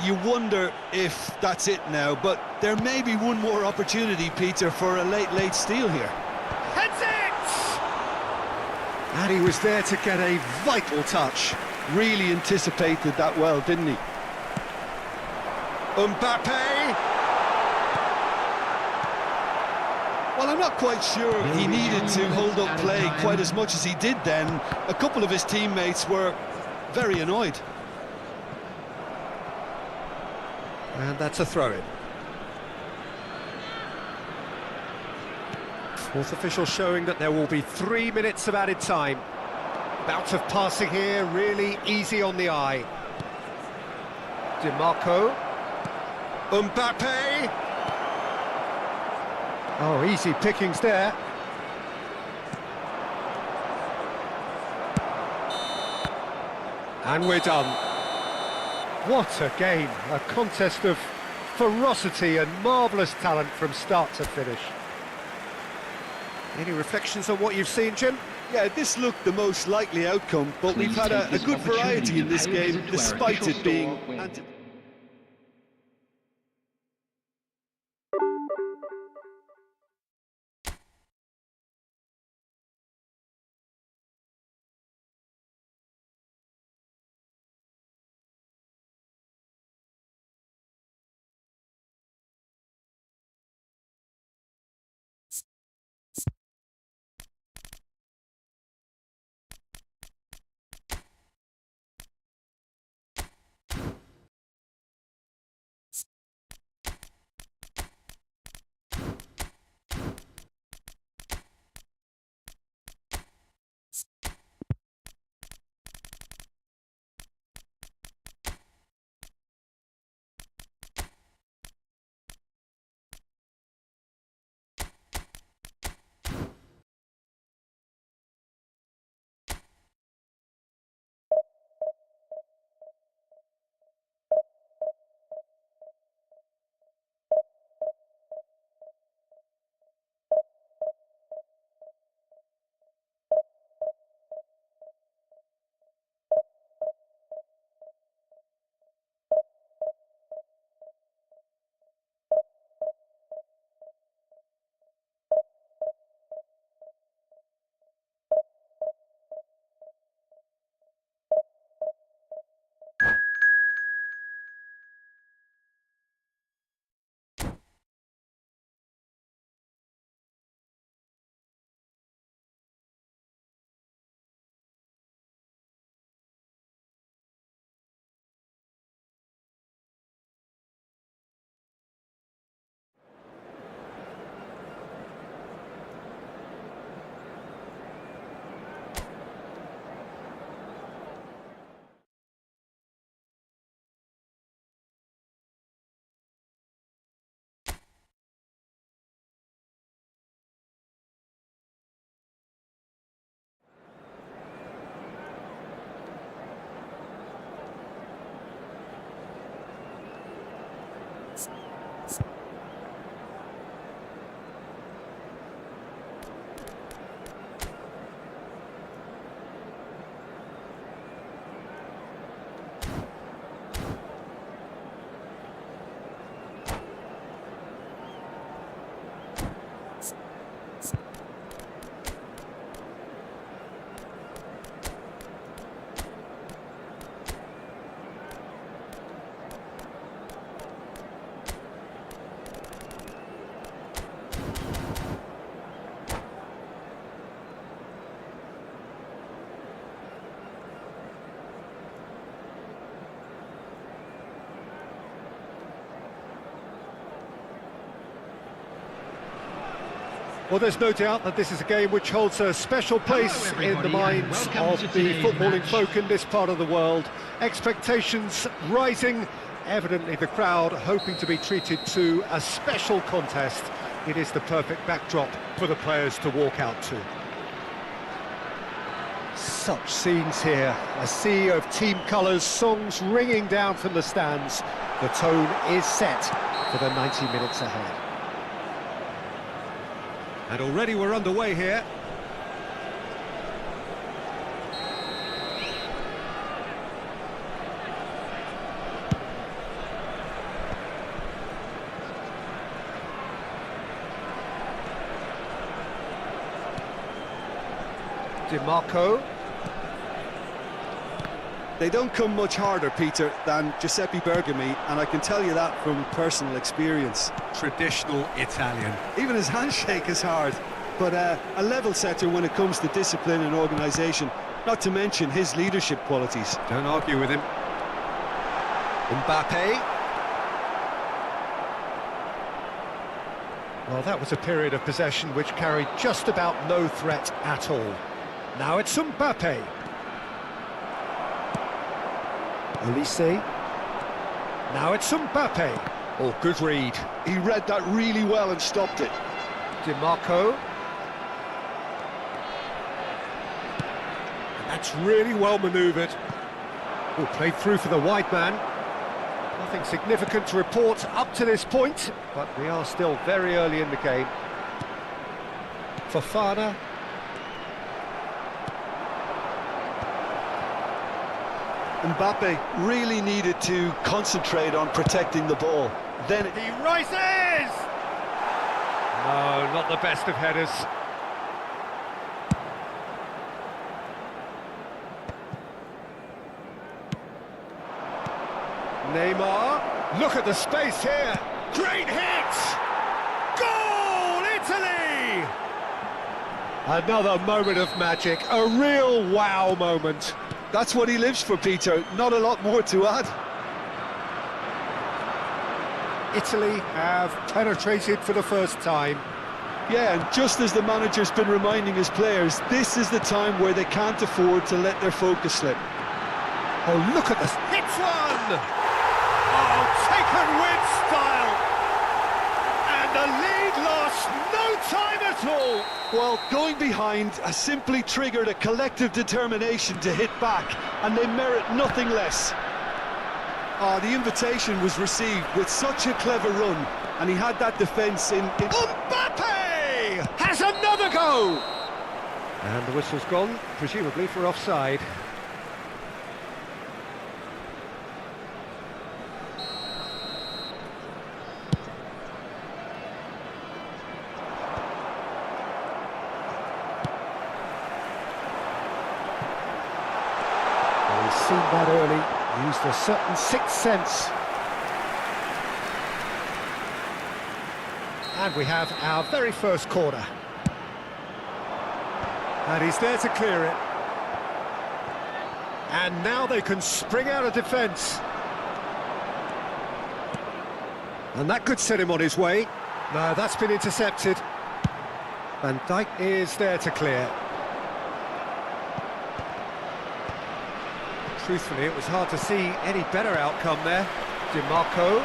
You wonder if that's it now, but there may be one more opportunity, Peter, for a late steal here. Heads it! And he was there to get a vital touch. Really anticipated that well, didn't he? Mbappe! Well, I'm not quite sure he needed to hold up play quite as much as he did then. A couple of his teammates were very annoyed. And that's a throw-in. Fourth official showing that there will be 3 minutes of added time. Bout of passing here, really easy on the eye. DiMarco. Mbappe. Oh, easy pickings there. And we're done. What a game, a contest of ferocity and marvellous talent from start to finish. Any reflections on what you've seen, Jim? Yeah, this looked the most likely outcome, but we've had a good variety in this game, despite it being... Well, there's no doubt that this is a game which holds a special place in the everybody, minds and welcome of to the today's footballing match. folk in this part of the world. Expectations rising, evidently the crowd hoping to be treated to a special contest. It is the perfect backdrop for the players to walk out to. Such scenes here, a sea of team colours, songs ringing down from the stands. The tone is set for the 90 minutes ahead. And already we're underway here. DiMarco. They don't come much harder, Peter, than Giuseppe Bergami, and I can tell you that from personal experience. Traditional Italian. Even his handshake is hard, but a level setter when it comes to discipline and organisation, not to mention his leadership qualities. Don't argue with him. Mbappe. Well, that was a period of possession which carried just about no threat at all. Now it's Mbappe. Olise. Now it's Mbappe. Oh, good read. He read that really well and stopped it. DiMarco. And that's really well manoeuvred. Oh, played through for the wide man. Nothing significant to report up to this point, but we are still very early in the game. Fofana. Mbappe really needed to concentrate on protecting the ball. Then He rises! No, not the best of headers. Neymar, look at the space here. Great hit! Goal, Italy! Another moment of magic, a real wow moment. that's what he lives for, Peter. Not a lot more to add. Italy have penetrated for the first time. Yeah, and just as the manager's been reminding his players, this is the time where they can't afford to let their focus slip. Oh, look at this. Hits one! Oh, taken with style! And the lead lost no time at all! Well, going behind has simply triggered a collective determination to hit back, and they merit nothing less. The invitation was received with such a clever run, and he had that defence in... Mbappe has another go! And the whistle's gone, presumably for offside. Well, he's seen that early, used a certain sixth sense. And we have our very first corner. And he's there to clear it. And now they can spring out of defence. And that could set him on his way. No, that's been intercepted. Van Dijk is there to clear. Truthfully, it was hard to see any better outcome there. DiMarco.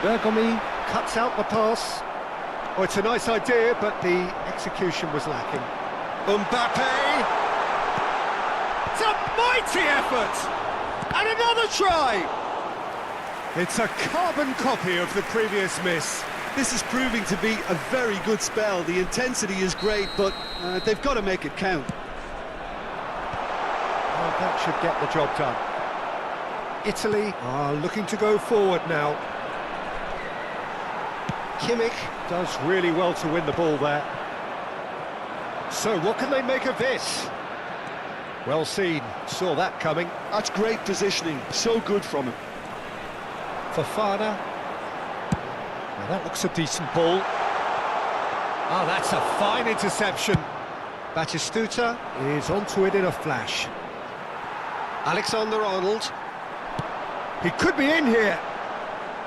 Bergami cuts out the pass. Oh, it's a nice idea, but the execution was lacking. Mbappe! It's a mighty effort! And another try! It's a carbon copy of the previous miss. This is proving to be a very good spell. The intensity is great, but they've got to make it count. Oh, that should get the job done. Italy are looking to go forward now. Kimmich does really well to win the ball there. So what can they make of this? Well seen, saw that coming. That's great positioning, so good from him. Fofana. Now that looks a decent ball. Oh, that's a fine interception. Batistuta is onto it in a flash. Alexander-Arnold. He could be in here.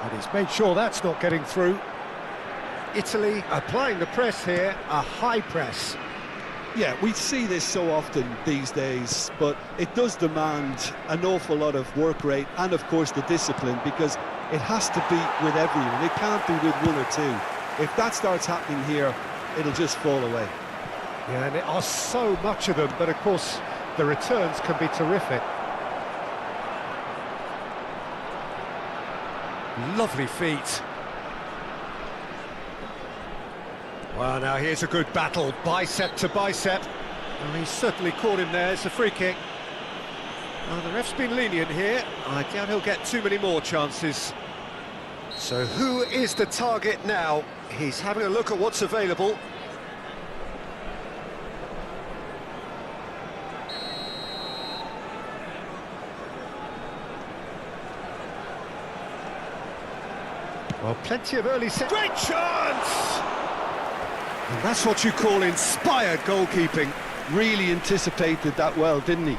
And he's made sure that's not getting through. Italy applying the press here, a high press. Yeah, we see this so often these days, but it does demand an awful lot of work rate and, of course, the discipline, because it has to be with everyone. It can't be with one or two. If that starts happening here, it'll just fall away. Yeah, and there are so much of them, but of course the returns can be terrific. Lovely feet. Well, now here's a good battle, bicep to bicep. Well, he's certainly caught him there. It's a free kick. Well, the ref's been lenient here. I doubt he'll get too many more chances. So who is the target now? He's having a look at what's available. Well, plenty of early set. Great chance! And that's what you call inspired goalkeeping. Really anticipated that well, didn't he?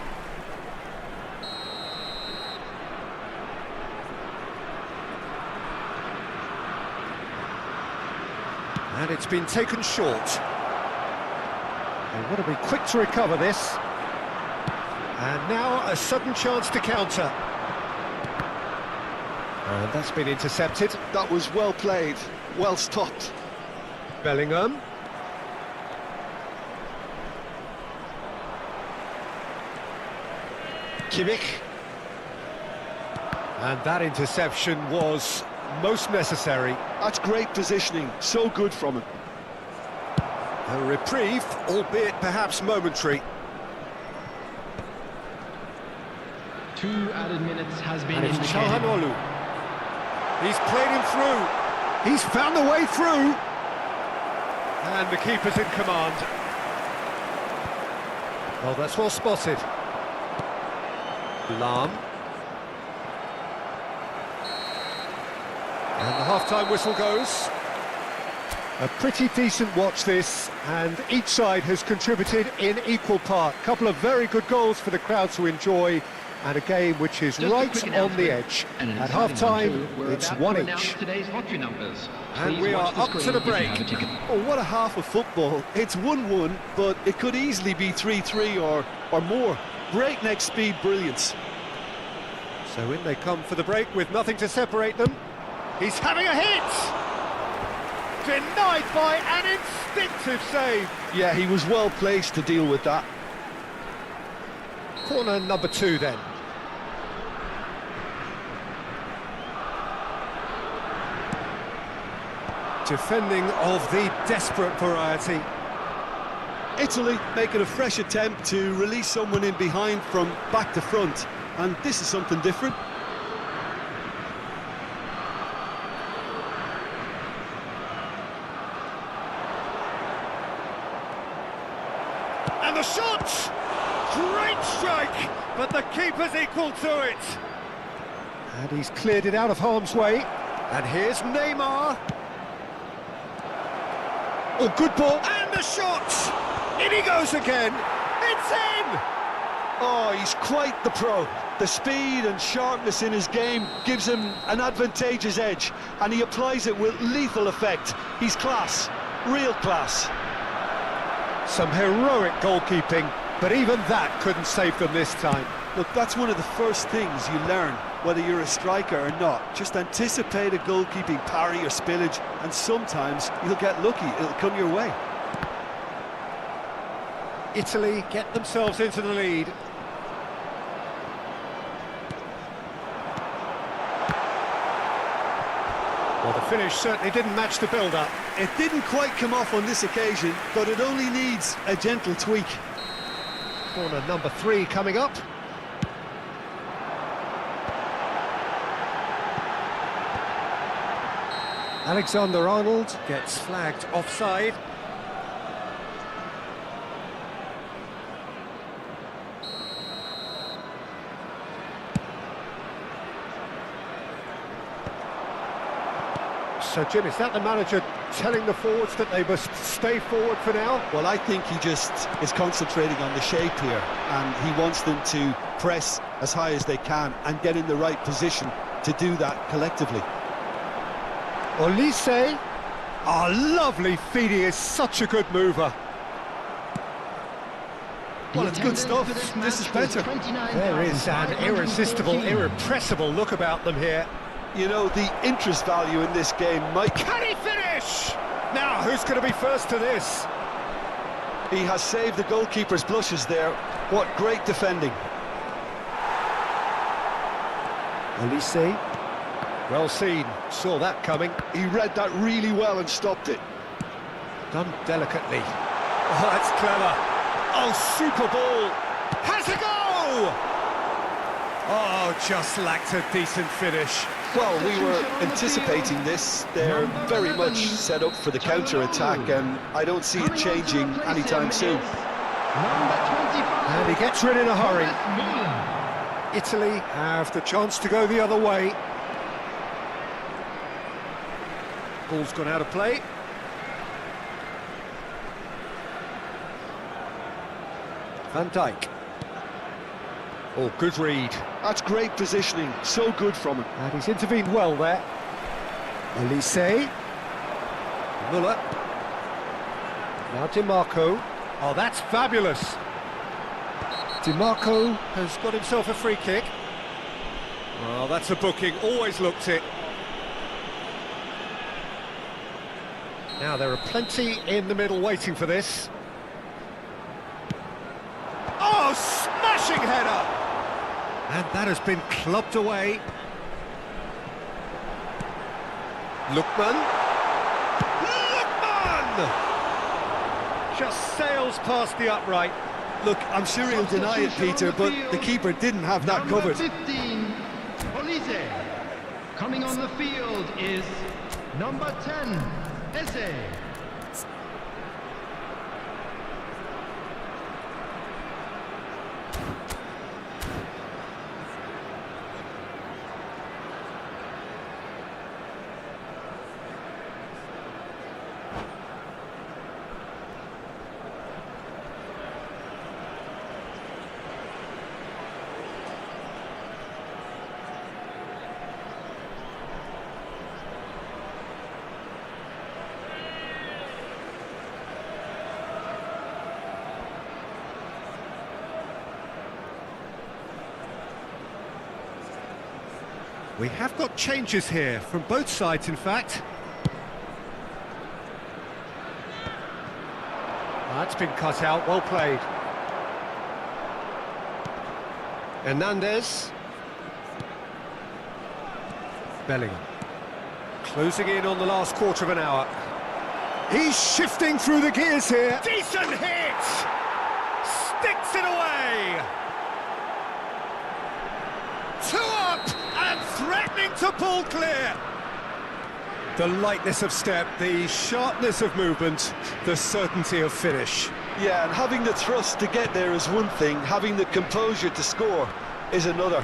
And it's been taken short. They want to be quick to recover this. And now a sudden chance to counter. And that's been intercepted. That was well played, well stopped. Bellingham. Kimmich. And that interception was most necessary. That's great positioning, so good from him. A reprieve, albeit perhaps momentary. 2 added minutes has been And it's indicated. Çalhanoğlu. He's played him through. He's found the way through. And the keeper's in command. Oh, that's well spotted. Lahm. And the half-time whistle goes. A pretty decent watch this, and each side has contributed in equal part. A couple of very good goals for the crowd to enjoy, and a game which is Just a right quick on the announcement, edge. and an At exciting half-time, one too. We're it's about one to announce each. today's lottery numbers. And Please we watch are up screen to the if you break. have a ticket. Oh, what a half of football. It's 1-1, but it could easily be 3-3 or more. Breakneck speed brilliance. So in they come for the break with nothing to separate them. He's having a hit! Denied by an instinctive save. Yeah, he was well placed to deal with that. Corner number 2 then. Defending of the desperate variety. Italy making a fresh attempt to release someone in behind from back to front, and this is something different. And the shot! Great strike! But the keeper's equal to it. And he's cleared it out of harm's way. And here's Neymar. Oh, good ball. And the shot! In he goes again. It's in! Oh, he's quite the pro. The speed and sharpness in his game gives him an advantageous edge, and he applies it with lethal effect. He's class, real class. Some heroic goalkeeping, but even that couldn't save them this time. Look, that's one of the first things you learn, whether you're a striker or not. Just anticipate a goalkeeping parry or spillage, and sometimes you'll get lucky, it'll come your way. Italy get themselves into the lead. Well, the finish certainly didn't match the build-up. It didn't quite come off on this occasion, but it only needs a gentle tweak. Corner number 3 coming up. Alexander-Arnold gets flagged offside. So, Jim, is that the manager telling the forwards that they must stay forward for now? Well, I think he just is concentrating on the shape here, and he wants them to press as high as they can and get in the right position to do that collectively. Olise, Oh, lovely feed, he is such a good mover. Well, it's good stuff. This is better. There is an irresistible, irrepressible look about them here. You know, the interest value in this game might... Can he finish? Now, who's going to be first to this? He has saved the goalkeeper's blushes there. What great defending. Olise. Well seen, saw that coming. He read that really well and stopped it. Done delicately. Oh, that's clever. Oh, super ball. Has a go! Oh, just lacked a decent finish. Well, we were anticipating this. They're very much set up for the counter-attack, and I don't see it changing anytime soon. And he gets rid in a hurry. Italy have the chance to go the other way. Ball's gone out of play. Van Dijk. Oh, good read. That's great positioning, so good from him. And he's intervened well there. Olise. Muller. Now DiMarco. Oh, that's fabulous. DiMarco has got himself a free kick. Oh, that's a booking, always looked it. Now there are plenty in the middle waiting for this. Oh, smashing header! And that has been clubbed away. Lookman. Lookman! Just sails past the upright. Look, I'm sure he'll deny it, Peter, but the keeper didn't have that covered. 15, Olise. Coming on the field is number 10, Eze. We have got changes here, from both sides in fact. That's been cut out, well played. Hernandez. Bellingham. Closing in on the last quarter of an hour. He's shifting through the gears here. Decent hit! Sticks it away! 2 up! And threatening to pull clear. The lightness of step, the sharpness of movement, the certainty of finish. Yeah, and having the thrust to get there is one thing, having the composure to score is another.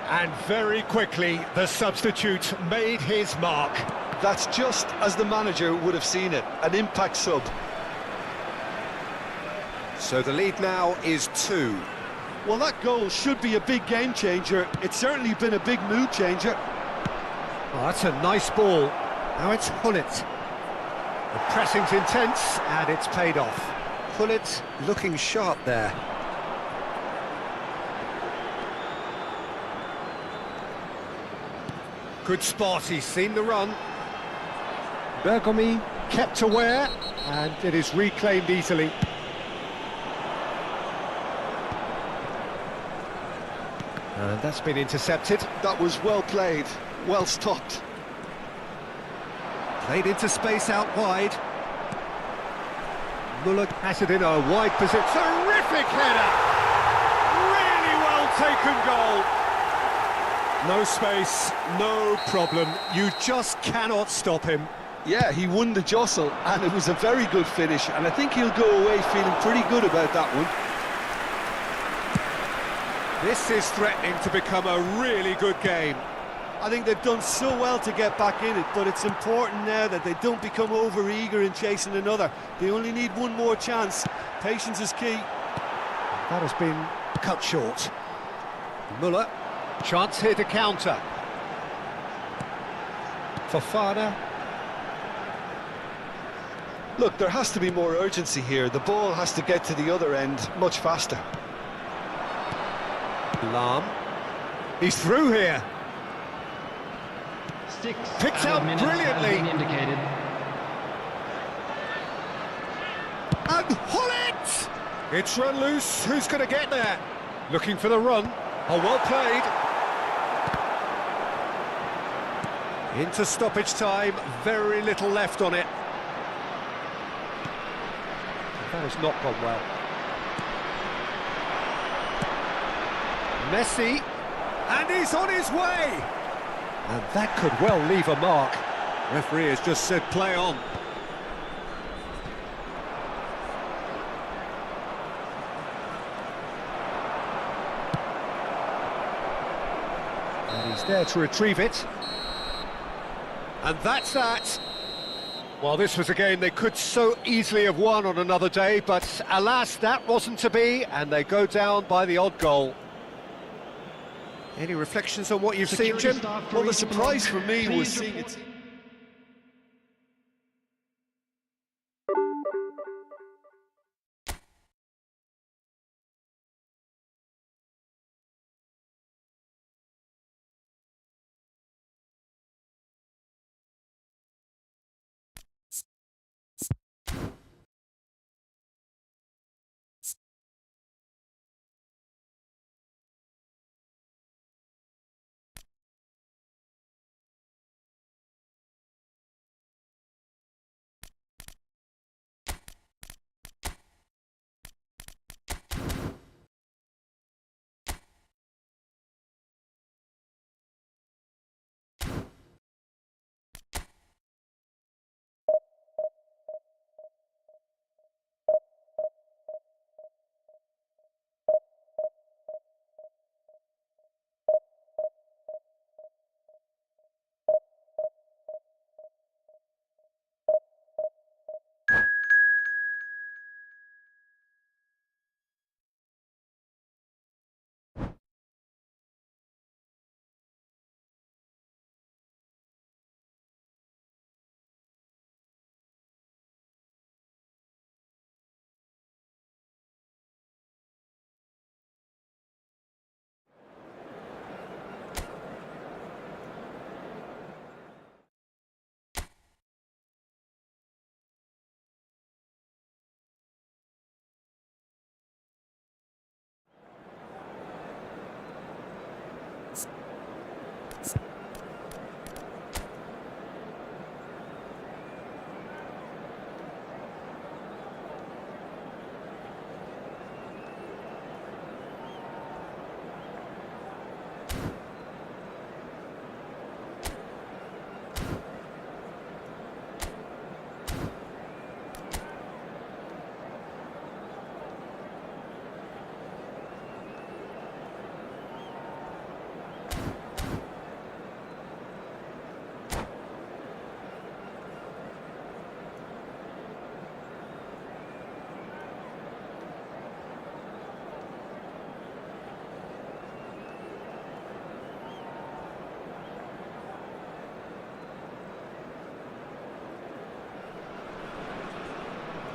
And very quickly, the substitute made his mark. That's just as the manager would have seen it, an impact sub. So the lead now is 2. Well, that goal should be a big game changer. It's certainly been a big mood changer. Oh, that's a nice ball. Now it's Hullet. The pressing's intense, and it's paid off. Hullet looking sharp there. Good spot, he's seen the run. Bergomi kept aware, and it is reclaimed easily. And that's been intercepted. That was well played, well stopped. Played into space out wide. Muller has it in a wide position. Terrific header! Really well taken goal. No space, no problem. You just cannot stop him. Yeah, he won the jostle, and it was a very good finish, and I think he'll go away feeling pretty good about that one. This is threatening to become a really good game. I think they've done so well to get back in it, but it's important now that they don't become over-eager in chasing another. They only need one more chance. Patience is key. That has been cut short. Muller, chance here to counter. Fofana Look, there has to be more urgency here. The ball has to get to the other end much faster. Lam. He's through here. Picked out brilliantly. Indicated. And Hullet! It's run loose. Who's going to get there? Looking for the run. Oh, well played. Into stoppage time. Very little left on it. That has not gone well. Messi. And he's on his way. And that could well leave a mark. Referee has just said play on. And he's there to retrieve it. And that's that. Well, this was a game they could so easily have won on another day, but alas, that wasn't to be, and they go down by the odd goal. Any reflections on what you've seen, Jim? Well, the surprise for me was seeing it.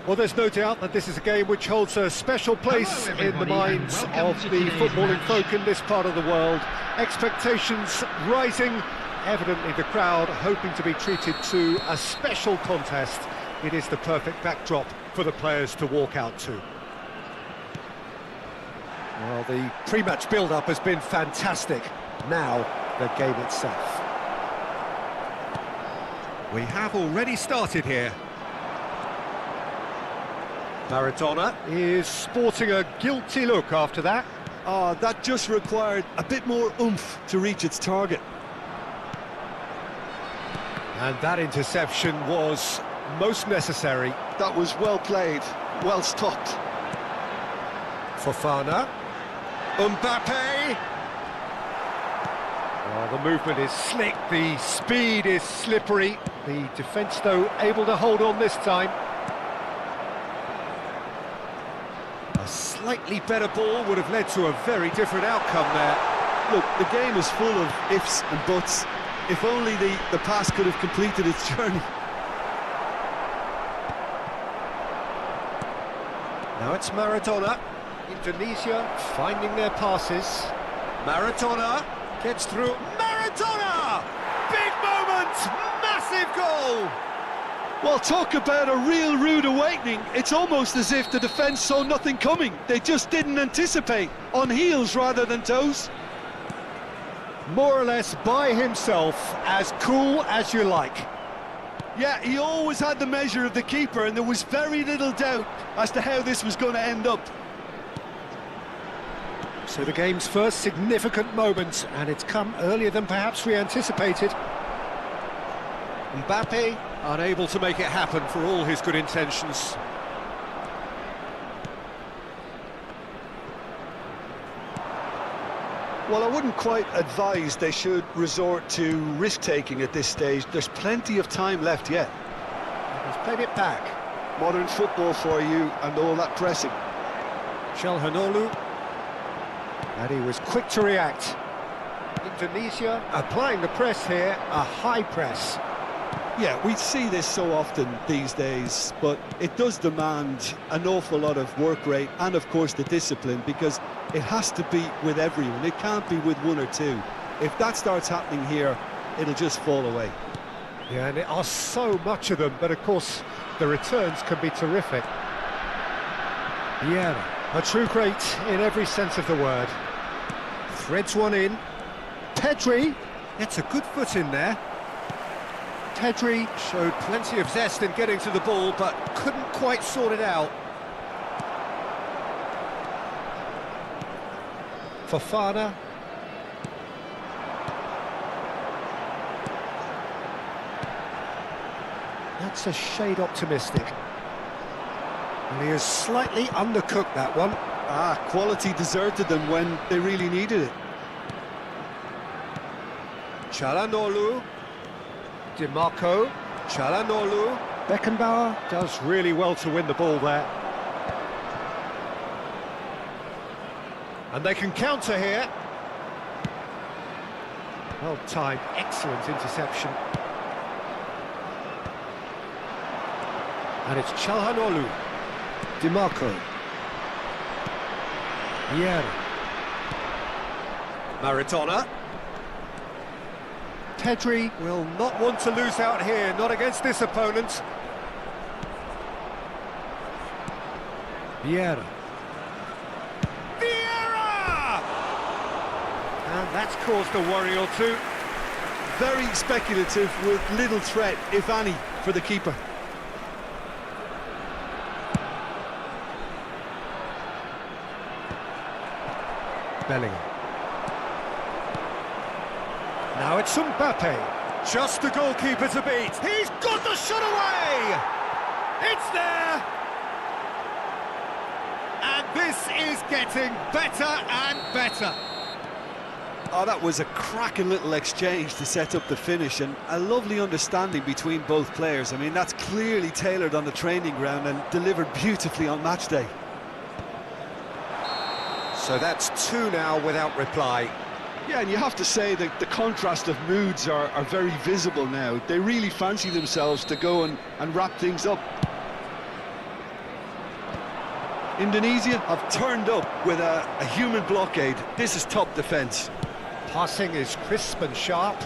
Well, there's no doubt that this is a game which holds a special place in the minds of the footballing folk in this part of the world. Expectations rising, evidently the crowd hoping to be treated to a special contest. It is the perfect backdrop for the players to walk out to. Well, the pre-match build-up has been fantastic. Now, the game itself. We have already started here. Maradona is sporting a guilty look after that. That just required a bit more oomph to reach its target. And that interception was most necessary. That was well played, well stopped. Fofana. Mbappe. Oh, the movement is slick, the speed is slippery. The defence, though, able to hold on this time. A slightly better ball would have led to a very different outcome there. Look, the game is full of ifs and buts. If only the pass could have completed its journey. Now it's Maradona. Indonesia finding their passes. Maradona gets through. Maradona! Big moment! Massive goal! Well, talk about a real rude awakening. It's almost as if the defence saw nothing coming. They just didn't anticipate. On heels rather than toes. More or less by himself, as cool as you like. Yeah, he always had the measure of the keeper, and there was very little doubt as to how this was going to end up. So the game's first significant moment, and it's come earlier than perhaps we anticipated. Mbappe unable to make it happen for all his good intentions. Well, I wouldn't quite advise they should resort to risk-taking at this stage. There's plenty of time left yet. He's played it back. Modern football for you and all that pressing. Calhanoglu. And he was quick to react. Indonesia applying the press here, a high press. Yeah, we see this so often these days, but it does demand an awful lot of work rate and, of course, the discipline, because it has to be with everyone. It can't be with one or two. If that starts happening here, it'll just fall away. Yeah, and there are so much of them, but of course, the returns can be terrific. Yeah, a true great in every sense of the word. Threads one in. Pedri gets a good foot in there. Pedri showed plenty of zest in getting to the ball, but couldn't quite sort it out. Fofana. That's a shade optimistic. And he has slightly undercooked that one. Quality deserted them when they really needed it. Calhanoglu. DiMarco. Calhanoglu. Beckenbauer does really well to win the ball there. And they can counter here. Well timed, excellent interception. And it's Calhanoglu. DiMarco. Vieira. Maradona. Pedri will not want to lose out here, not against this opponent. Vieira. Vieira! And that's caused a worry or two. Very speculative with little threat, if any, for the keeper. Bellingham. Now it's Mbappe. Just the goalkeeper to beat. He's got the shot away! It's there! And this is getting better and better. Oh, that was a cracking little exchange to set up the finish, and a lovely understanding between both players. I mean, that's clearly tailored on the training ground and delivered beautifully on match day. So that's two now without reply. Yeah, and you have to say that the contrast of moods are very visible now. They really fancy themselves to go and wrap things up. Indonesia have turned up with a human blockade. This is top defence. Passing is crisp and sharp.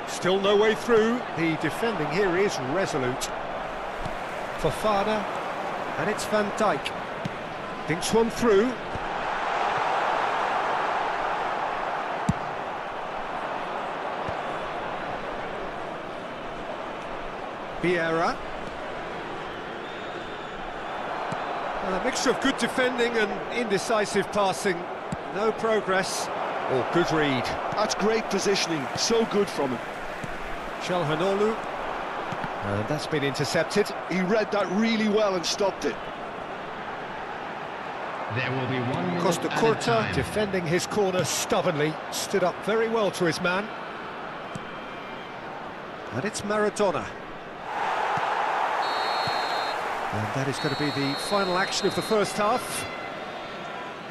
Still no way through. The defending here is resolute. Fofana, and it's Van Dijk. Thinks one through. Vieira. A mixture of good defending and indecisive passing. No progress. Or good read. That's great positioning. So good from him. Calhanoglu. And that's been intercepted. He read that really well and stopped it. There will be 1 minute Costa added Curta time. defending his corner stubbornly. Stood up very well to his man. And it's Maradona. And that is going to be the final action of the first half.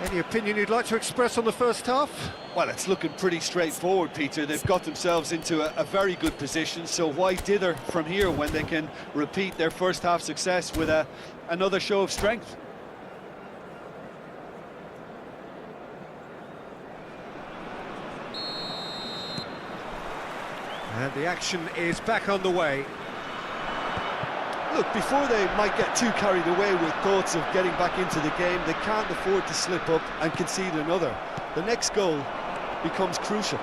Any opinion you'd like to express on the first half? Well, it's looking pretty straightforward, Peter. They've got themselves into a very good position, so why dither from here when they can repeat their first half success with another show of strength? And the action is back underway. Look, before they might get too carried away with thoughts of getting back into the game, they can't afford to slip up and concede another. The next goal becomes crucial.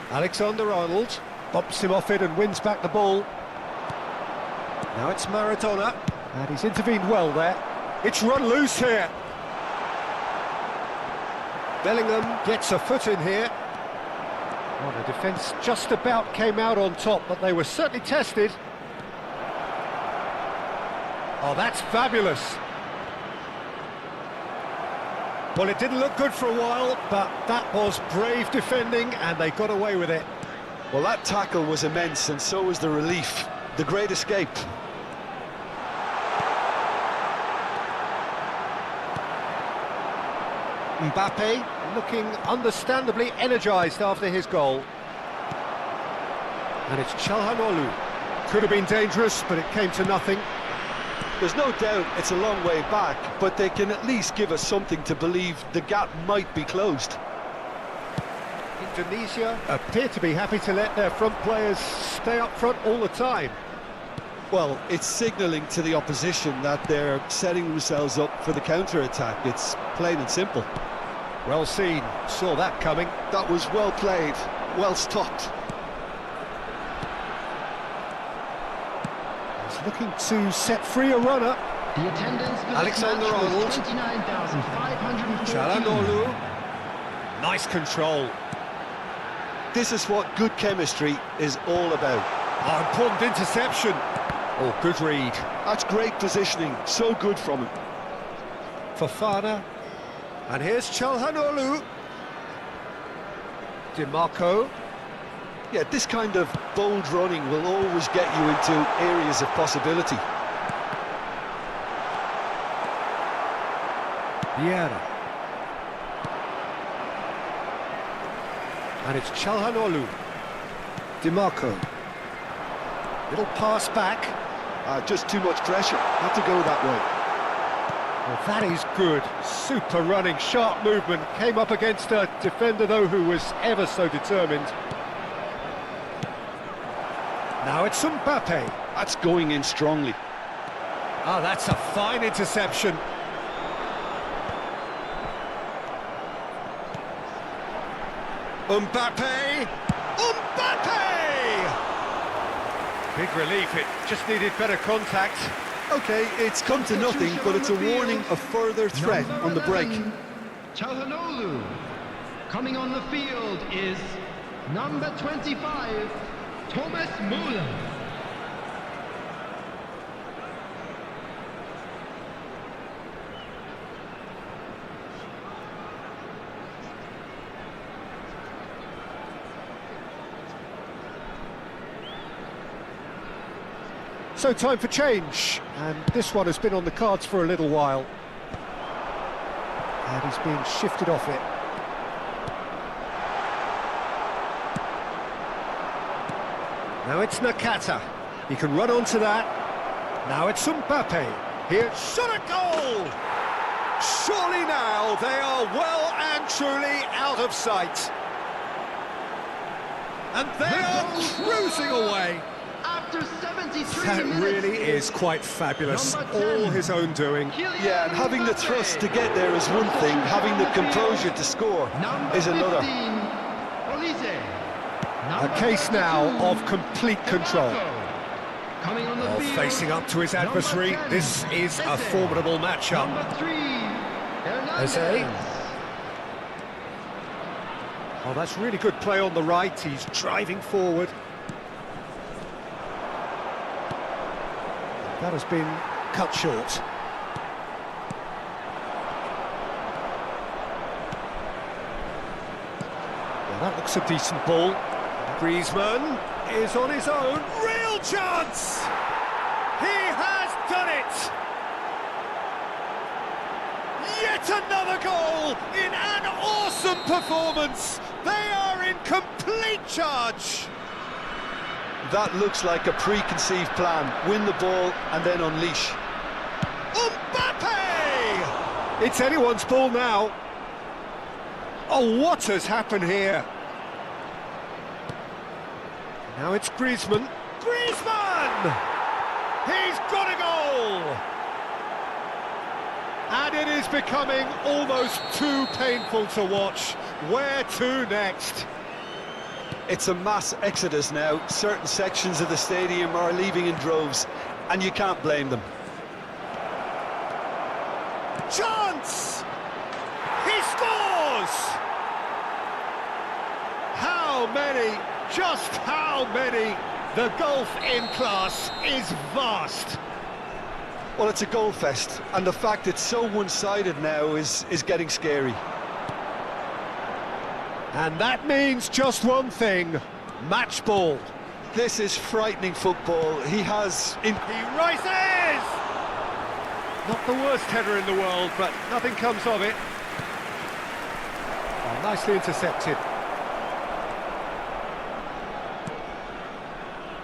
Alexander-Arnold bumps him off it and wins back the ball. Now it's Maradona, and he's intervened well there. It's run loose here. Bellingham gets a foot in here. Well, the defence just about came out on top, but they were certainly tested. Oh, that's fabulous. Well, it didn't look good for a while, but that was brave defending, and they got away with it. Well, that tackle was immense, and so was the relief. The great escape. Mbappe looking understandably energised after his goal. And it's Çalhanoğlu. Could have been dangerous, but it came to nothing. There's no doubt it's a long way back, but they can at least give us something to believe the gap might be closed. Indonesia appear to be happy to let their front players stay up front all the time. Well, it's signalling to the opposition that they're setting themselves up for the counter-attack. It's plain and simple. Well seen, saw that coming. That was well played, well stopped. He's looking to set free a runner. The attendance for this match Alexander-Arnold. was 29,514. Çalhanoğlu. Nice control. This is what good chemistry is all about. Oh, important interception. Oh, good read. That's great positioning, so good from him. Fofana. And here's Çalhanoğlu. DiMarco. Yeah, this kind of bold running will always get you into areas of possibility. Vieira. And it's Çalhanoğlu. DiMarco. Little pass back. Just too much pressure, had to go that way. Well, that is good. Super running, sharp movement. Came up against a defender, though, who was ever so determined. Now it's Mbappe. That's going in strongly. Ah, that's a fine interception. Mbappe! Mbappe! Big relief, it just needed better contact. Okay, it's come to nothing, but it's a warning of further threat on the break. Çalhanoğlu. Coming on the field is number 25, Thomas Müller. So time for change, and this one has been on the cards for a little while. And he's being shifted off it. Now it's Nakata. He can run onto that. Now it's Mbappe. Here's shot at goal! Surely now they are well and truly out of sight. And they are cruising away. After 73 That minutes, really is quite fabulous. Number 10. All his own doing. Yeah, and having the thrust to get there is one thing, having the composure to score Number is another. 15, Olise. A case now of complete control. Coming on the Oh, field, facing up to his adversary, number 10, this is a Eze. formidable matchup. Number 3, Eze. Hernandez. Oh, that's really good play on the right. He's driving forward. That has been cut short. Well, that looks a decent ball. Griezmann is on his own. Real chance! He has done it! Yet another goal in an awesome performance. They are in complete charge. That looks like a preconceived plan. Win the ball and then unleash. Mbappe! It's anyone's ball now. Oh, what has happened here? Now it's Griezmann. Griezmann! He's got a goal! And it is becoming almost too painful to watch. Where to next? It's a mass exodus now. Certain sections of the stadium are leaving in droves, and you can't blame them. Chance! He scores! How many? Just how many? The gulf in class is vast. Well, it's a goal fest, and the fact it's so one-sided now is getting scary. And that means just one thing, match ball. This is frightening football. He rises! Not the worst header in the world, but nothing comes of it. Oh, nicely intercepted.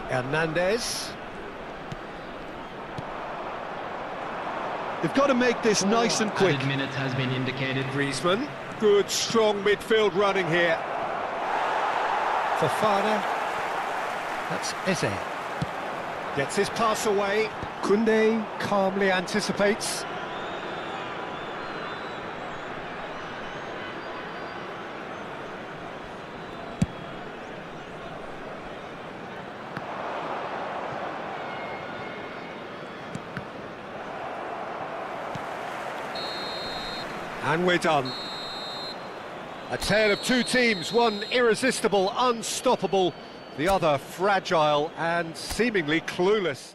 Hernandez. They've got to make this nice and quick. Added minutes has been indicated. Griezmann. Good, strong midfield running here. Fofana. That's Eze. Gets his pass away. Koundé calmly anticipates. And we're done. A tale of two teams, one irresistible, unstoppable, the other fragile and seemingly clueless.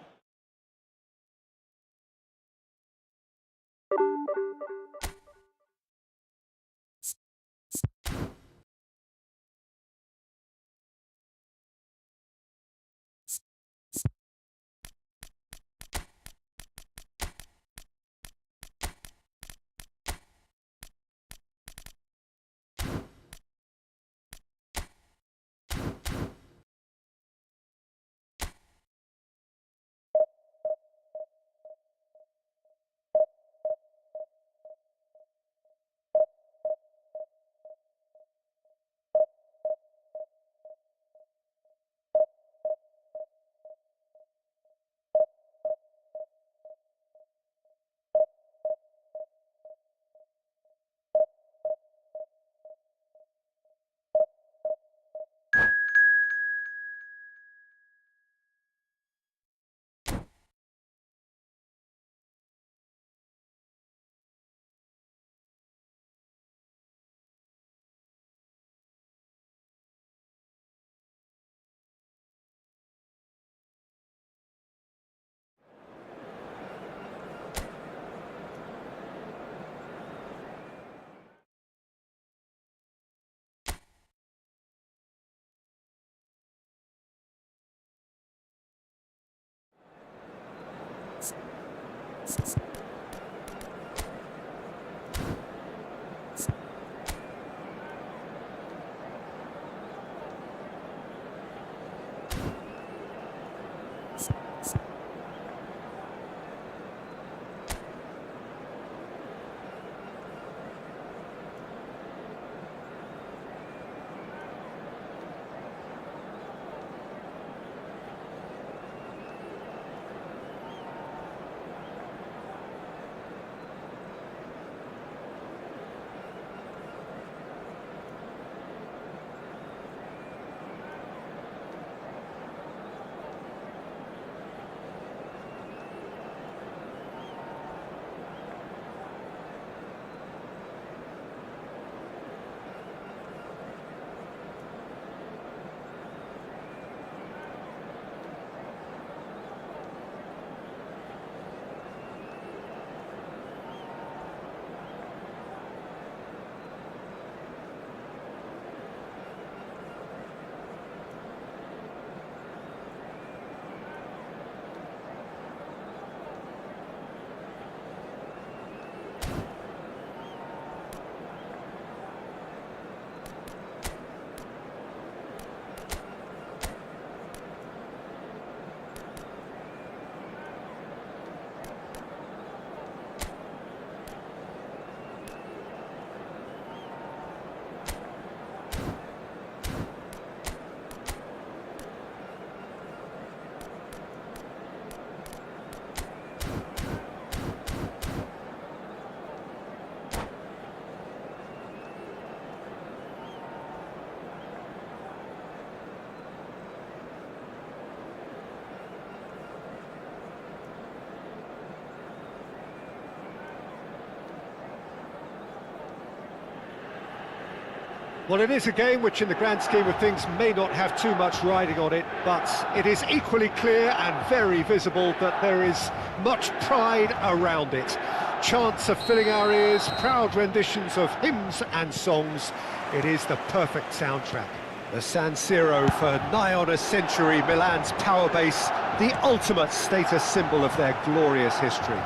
Well, it is a game which in the grand scheme of things may not have too much riding on it, but it is equally clear and very visible that there is much pride around it. Chants are filling our ears, proud renditions of hymns and songs. It is the perfect soundtrack. The San Siro for nigh on a century, Milan's power base, the ultimate status symbol of their glorious history.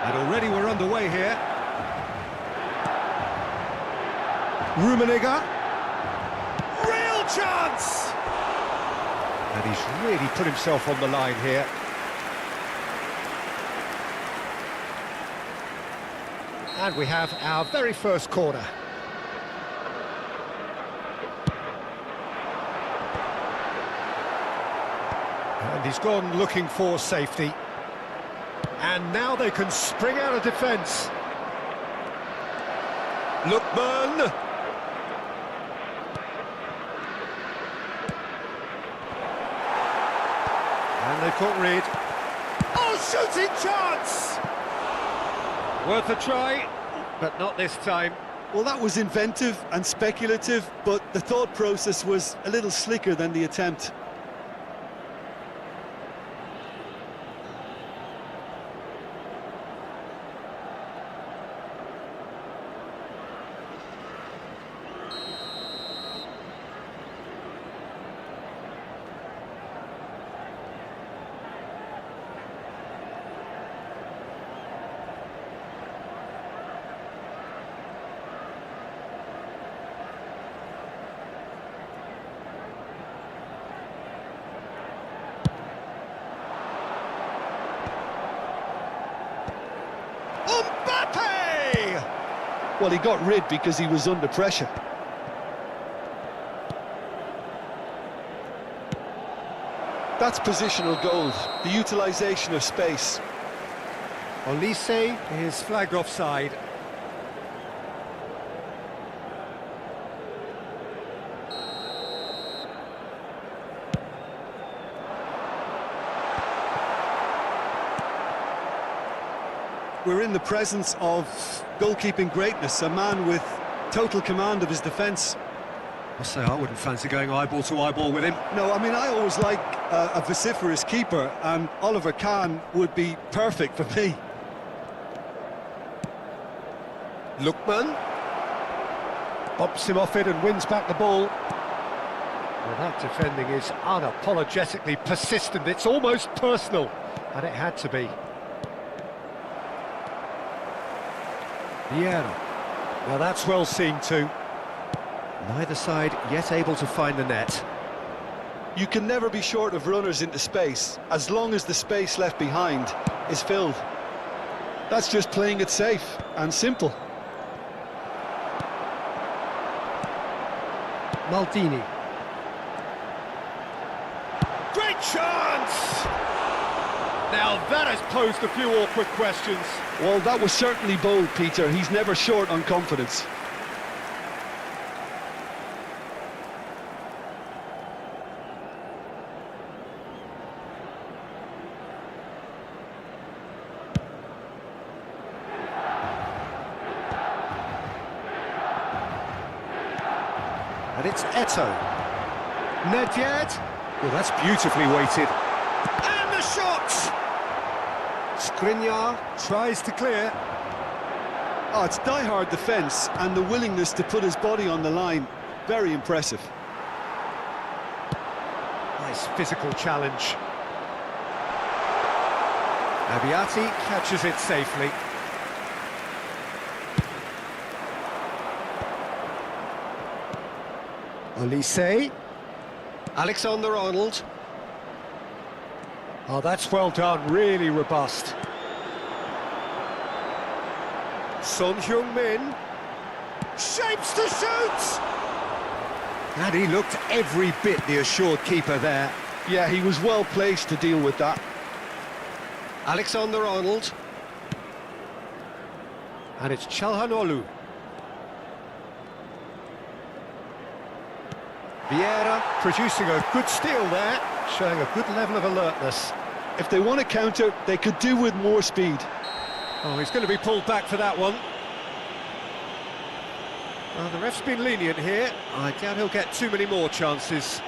And already we're underway here. Rummenigge. Real chance! And he's really put himself on the line here. And we have our very first corner. And he's gone looking for safety. And now they can spring out of defence. Lookman. And they've caught Reed. Oh, shooting chance! Worth a try, but not this time. Well, that was inventive and speculative, but the thought process was a little slicker than the attempt. Well, he got rid because he was under pressure. That's positional goal, the utilisation of space. Olise is flagged offside. We're in the presence of goalkeeping greatness, a man with total command of his defence. I'll say I wouldn't fancy going eyeball to eyeball with him. No, I mean, I always like a vociferous keeper, and Oliver Kahn would be perfect for me. Lookman bumps him off it and wins back the ball. Well, that defending is unapologetically persistent. It's almost personal, and it had to be. Vieira. Well, that's well seen too. Neither side yet able to find the net. You can never be short of runners into space, as long as the space left behind is filled. That's just playing it safe and simple. Maldini. Great chance! Now that has posed a few awkward questions. Well, that was certainly bold, Peter. He's never short on confidence. And it's Eto. Nedved. Well, that's beautifully weighted. And the shot! Skriniar tries to clear. Oh, it's die-hard defence and the willingness to put his body on the line. Very impressive. Nice physical challenge. Abiati catches it safely. Olise. Alexander-Arnold. Oh, that's well done, really robust. Son Heung-min. Shapes to shoot! And he looked every bit the assured keeper there. Yeah, he was well placed to deal with that. Alexander-Arnold. And it's Çalhanoğlu. Vieira producing a good steal there, showing a good level of alertness. If they want to counter, they could do with more speed. Oh, he's going to be pulled back for that one. Well, the ref's been lenient here. I doubt he'll get too many more chances.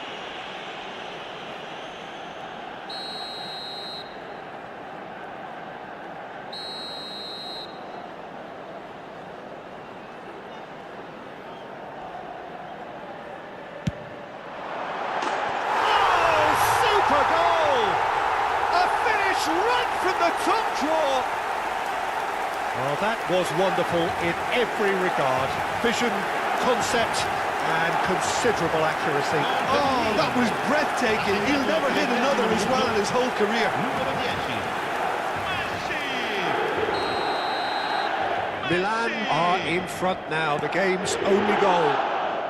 Right from the top draw. Well, that was wonderful in every regard. Vision, concept, and considerable accuracy. Oh, that was breathtaking. He'll never hit another as well in his whole career. Milan are in front now, the game's only goal.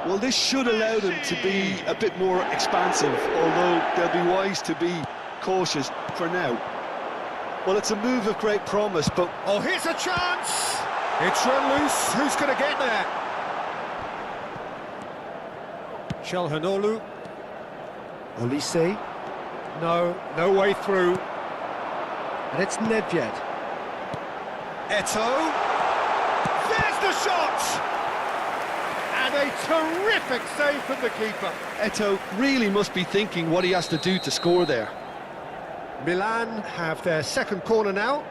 Well, this should allow them to be a bit more expansive, although they'll be wise to be cautious for now. Well, it's a move of great promise, but... Oh, here's a chance! It's run loose. Who's going to get there? Çalhanoğlu. Olise. No way through. And it's Nedved. Eto'o. There's the shot! And a terrific save from the keeper. Eto'o really must be thinking what he has to do to score there. Milan have their second corner now.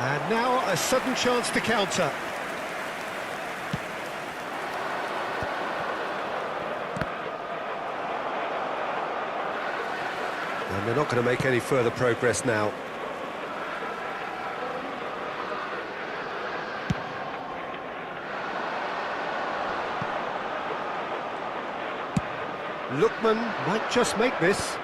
And now a sudden chance to counter. And they're not going to make any further progress now. Lookman might just make this.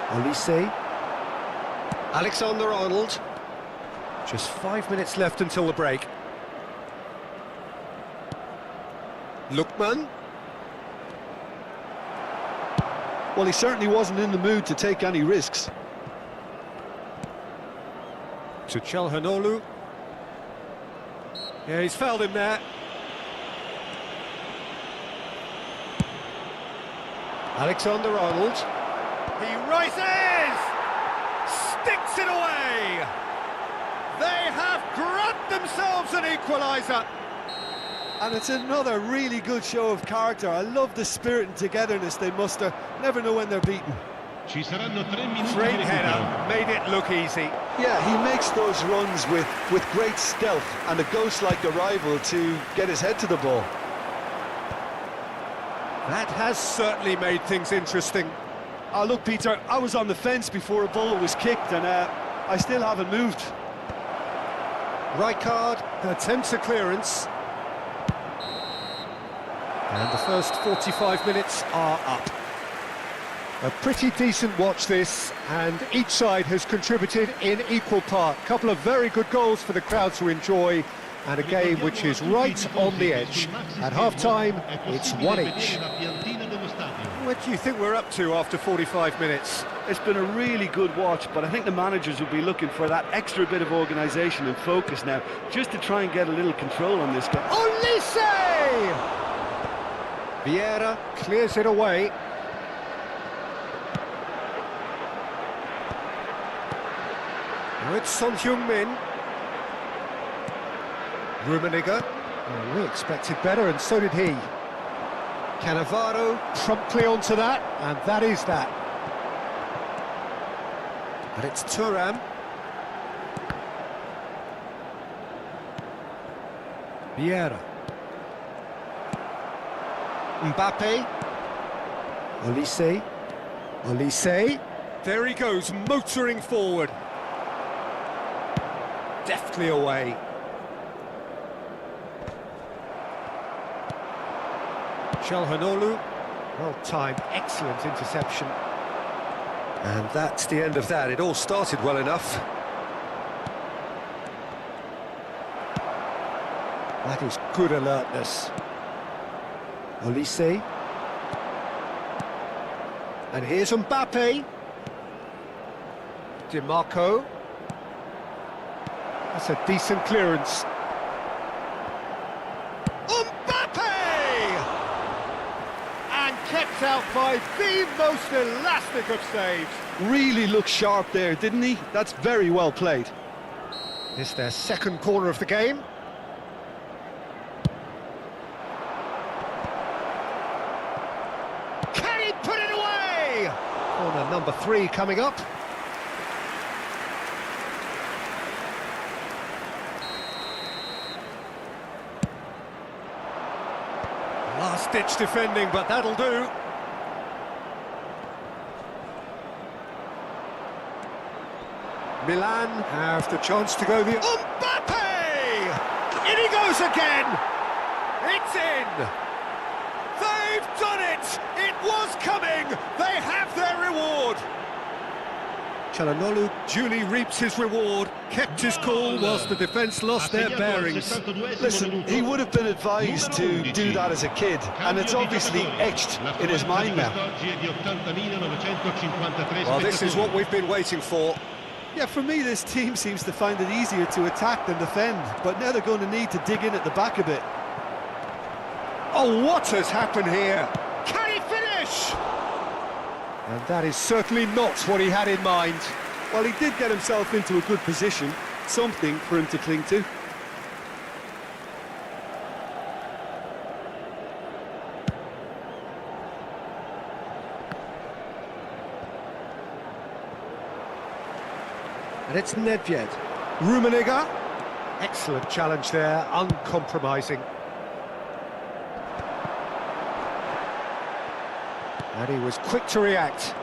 Olise. Alexander-Arnold. Just 5 minutes left until the break. Lookman. Well, he certainly wasn't in the mood to take any risks. To Çalhanoğlu. Yeah, he's fouled him there. Alexander-Arnold. He rises! Sticks it away! They have grabbed themselves an equaliser. And it's another really good show of character. I love the spirit and togetherness they muster. Never know when they're beaten. Great header, made it look easy. Yeah, he makes those runs with great stealth and a ghost-like arrival to get his head to the ball. That has certainly made things interesting. Oh, look, Peter, I was on the fence before a ball was kicked, and I still haven't moved. Rijkaard attempts a clearance. And the first 45 minutes are up. A pretty decent watch this, and each side has contributed in equal part. A couple of very good goals for the crowd to enjoy, and a game which is right on the edge. At half-time, it's one each. What do you think we're up to after 45 minutes? It's been a really good watch, but I think the managers will be looking for that extra bit of organisation and focus now, just to try and get a little control on this game. Olise! Vieira clears it away. Now it's Son Heung-min. Rummenigge. Oh, we expected better, and so did he. Cannavaro promptly onto that, and that is that. And it's Thuram. Vieira. Mbappe. Olise. Olise. There he goes, motoring forward. Deftly away. Çalhanoğlu. Well timed, excellent interception. And that's the end of that. It all started well enough. That is good alertness. Olise. And here's Mbappe. Di Marco. That's a decent clearance. And kept out by the most elastic of saves. Really looked sharp there, didn't he? That's very well played. It's their second corner of the game. Can he put it away? Corner number 3 coming up. Last-ditch defending, but that'll do. Milan have the chance to go the... Mbappe! In he goes again! It's in! They've done it! It was coming! They have their reward! Çalhanoğlu duly reaps his reward, kept his cool whilst the defence lost their bearings. Listen, he would have been advised to do that as a kid, and it's obviously etched in his mind now. Well, this is what we've been waiting for. Yeah, for me, this team seems to find it easier to attack than defend, but now they're going to need to dig in at the back a bit. Oh, what has happened here? Can he finish? And that is certainly not what he had in mind. Well, he did get himself into a good position, something for him to cling to. And it's Nedved. Rummenigge. Excellent challenge there, uncompromising. And he was quick to react.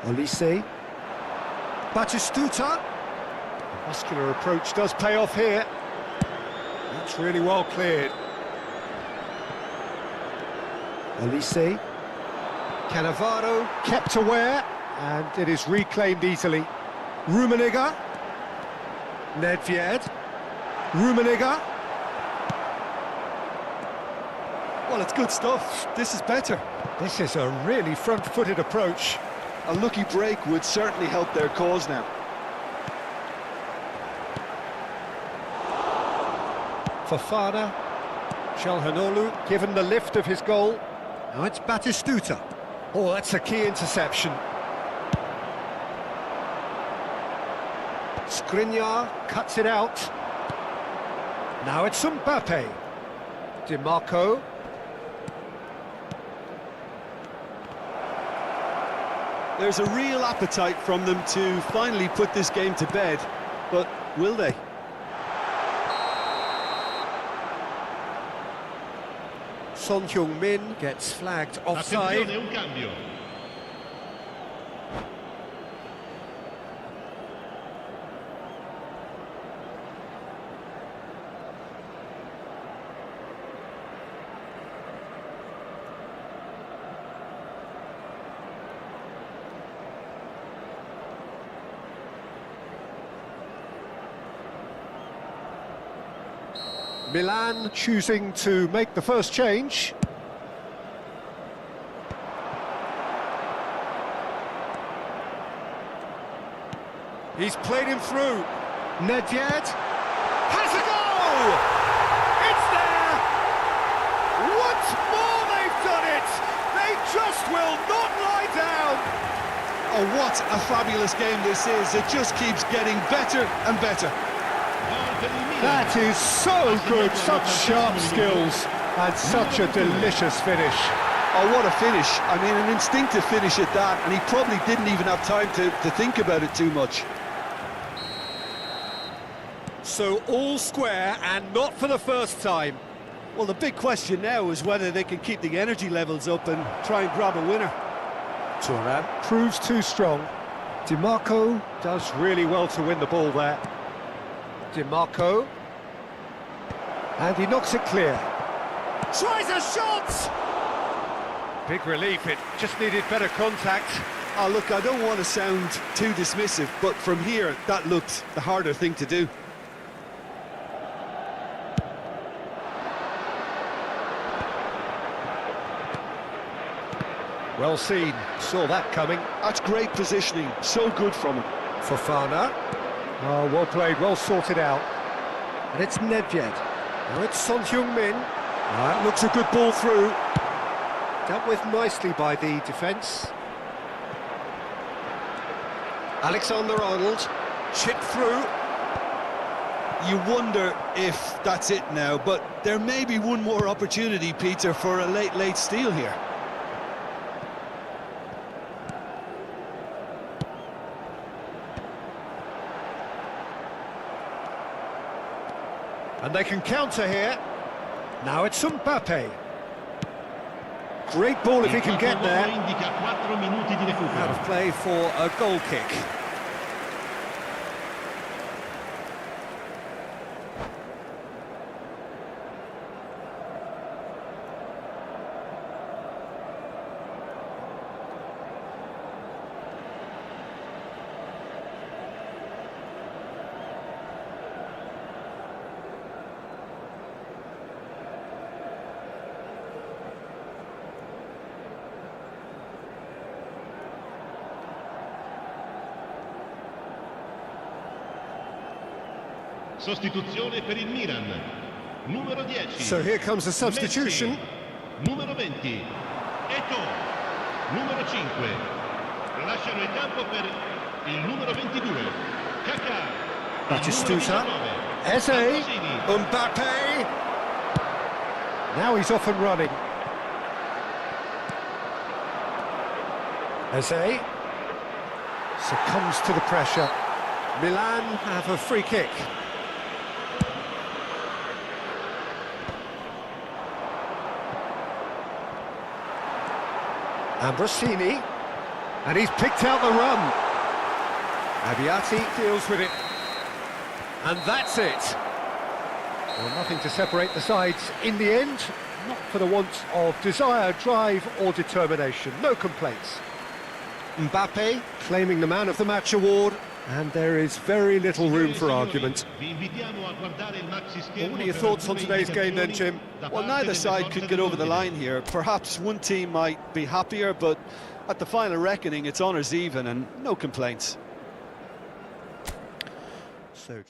Olise. Batistuta. The muscular approach does pay off here. That's really well cleared. Olise. Cannavaro kept aware, and it is reclaimed easily. Rummenigge. Nedved. Rummenigge. Well, it's good stuff. This is better. This is a really front-footed approach. A lucky break would certainly help their cause now. Fofana. Çalhanoğlu given the lift of his goal. Now it's Batistuta. Oh, that's a key interception. Skriniar cuts it out. Now it's Mbappe. DiMarco. There's a real appetite from them to finally put this game to bed, but will they? Son Heung-min gets flagged offside. Attenzione, un cambio. Milan choosing to make the first change. He's played him through. Nedved has a goal! It's there! Once more they've done it! They just will not lie down! Oh, what a fabulous game this is. It just keeps getting better and better. That is so good, such sharp skills and such a delicious finish. Oh, what a finish. I mean, an instinctive finish at that, and he probably didn't even have time to think about it too much. So all square, and not for the first time. Well, the big question now is whether they can keep the energy levels up and try and grab a winner. Turan proves too strong. DiMarco does really well to win the ball there. DiMarco. And he knocks it clear. Tries a shot! Big relief, it just needed better contact. Oh, look, I don't want to sound too dismissive, but from here, that looked the harder thing to do. Well seen, saw that coming. That's great positioning, so good from him. Fofana. Oh, well played, well sorted out. And it's Nedved. Now it's Son Heung-min. That looks a good ball through. Dealt with nicely by the defence. Alexander-Arnold, chipped through. You wonder if that's it now, but there may be one more opportunity, Peter, for a late steal here. And they can counter here. Now it's Mbappe. Great ball if he can get there. Out of play for a goal kick. Sostituzione per il Milan. Numero 10. So here comes a substitution. Messi. Numero 20. Eto. Numero 5. Lasciano il campo per il numero 22. Jika. Batistuta. Eze. Mbappe. Now he's off and running. Eze. Succumbs to the pressure. Milan have a free kick. Ambrosini, and he's picked out the run. Abbiati deals with it, and that's it. Well, nothing to separate the sides in the end, not for the want of desire, drive or determination, no complaints. Mbappe claiming the Man of the Match award, and there is very little room for argument. Well, what are your thoughts on today's game then, Jim? Well, neither side could get over the line here. Perhaps one team might be happier, but at the final reckoning, it's honours even and no complaints. So.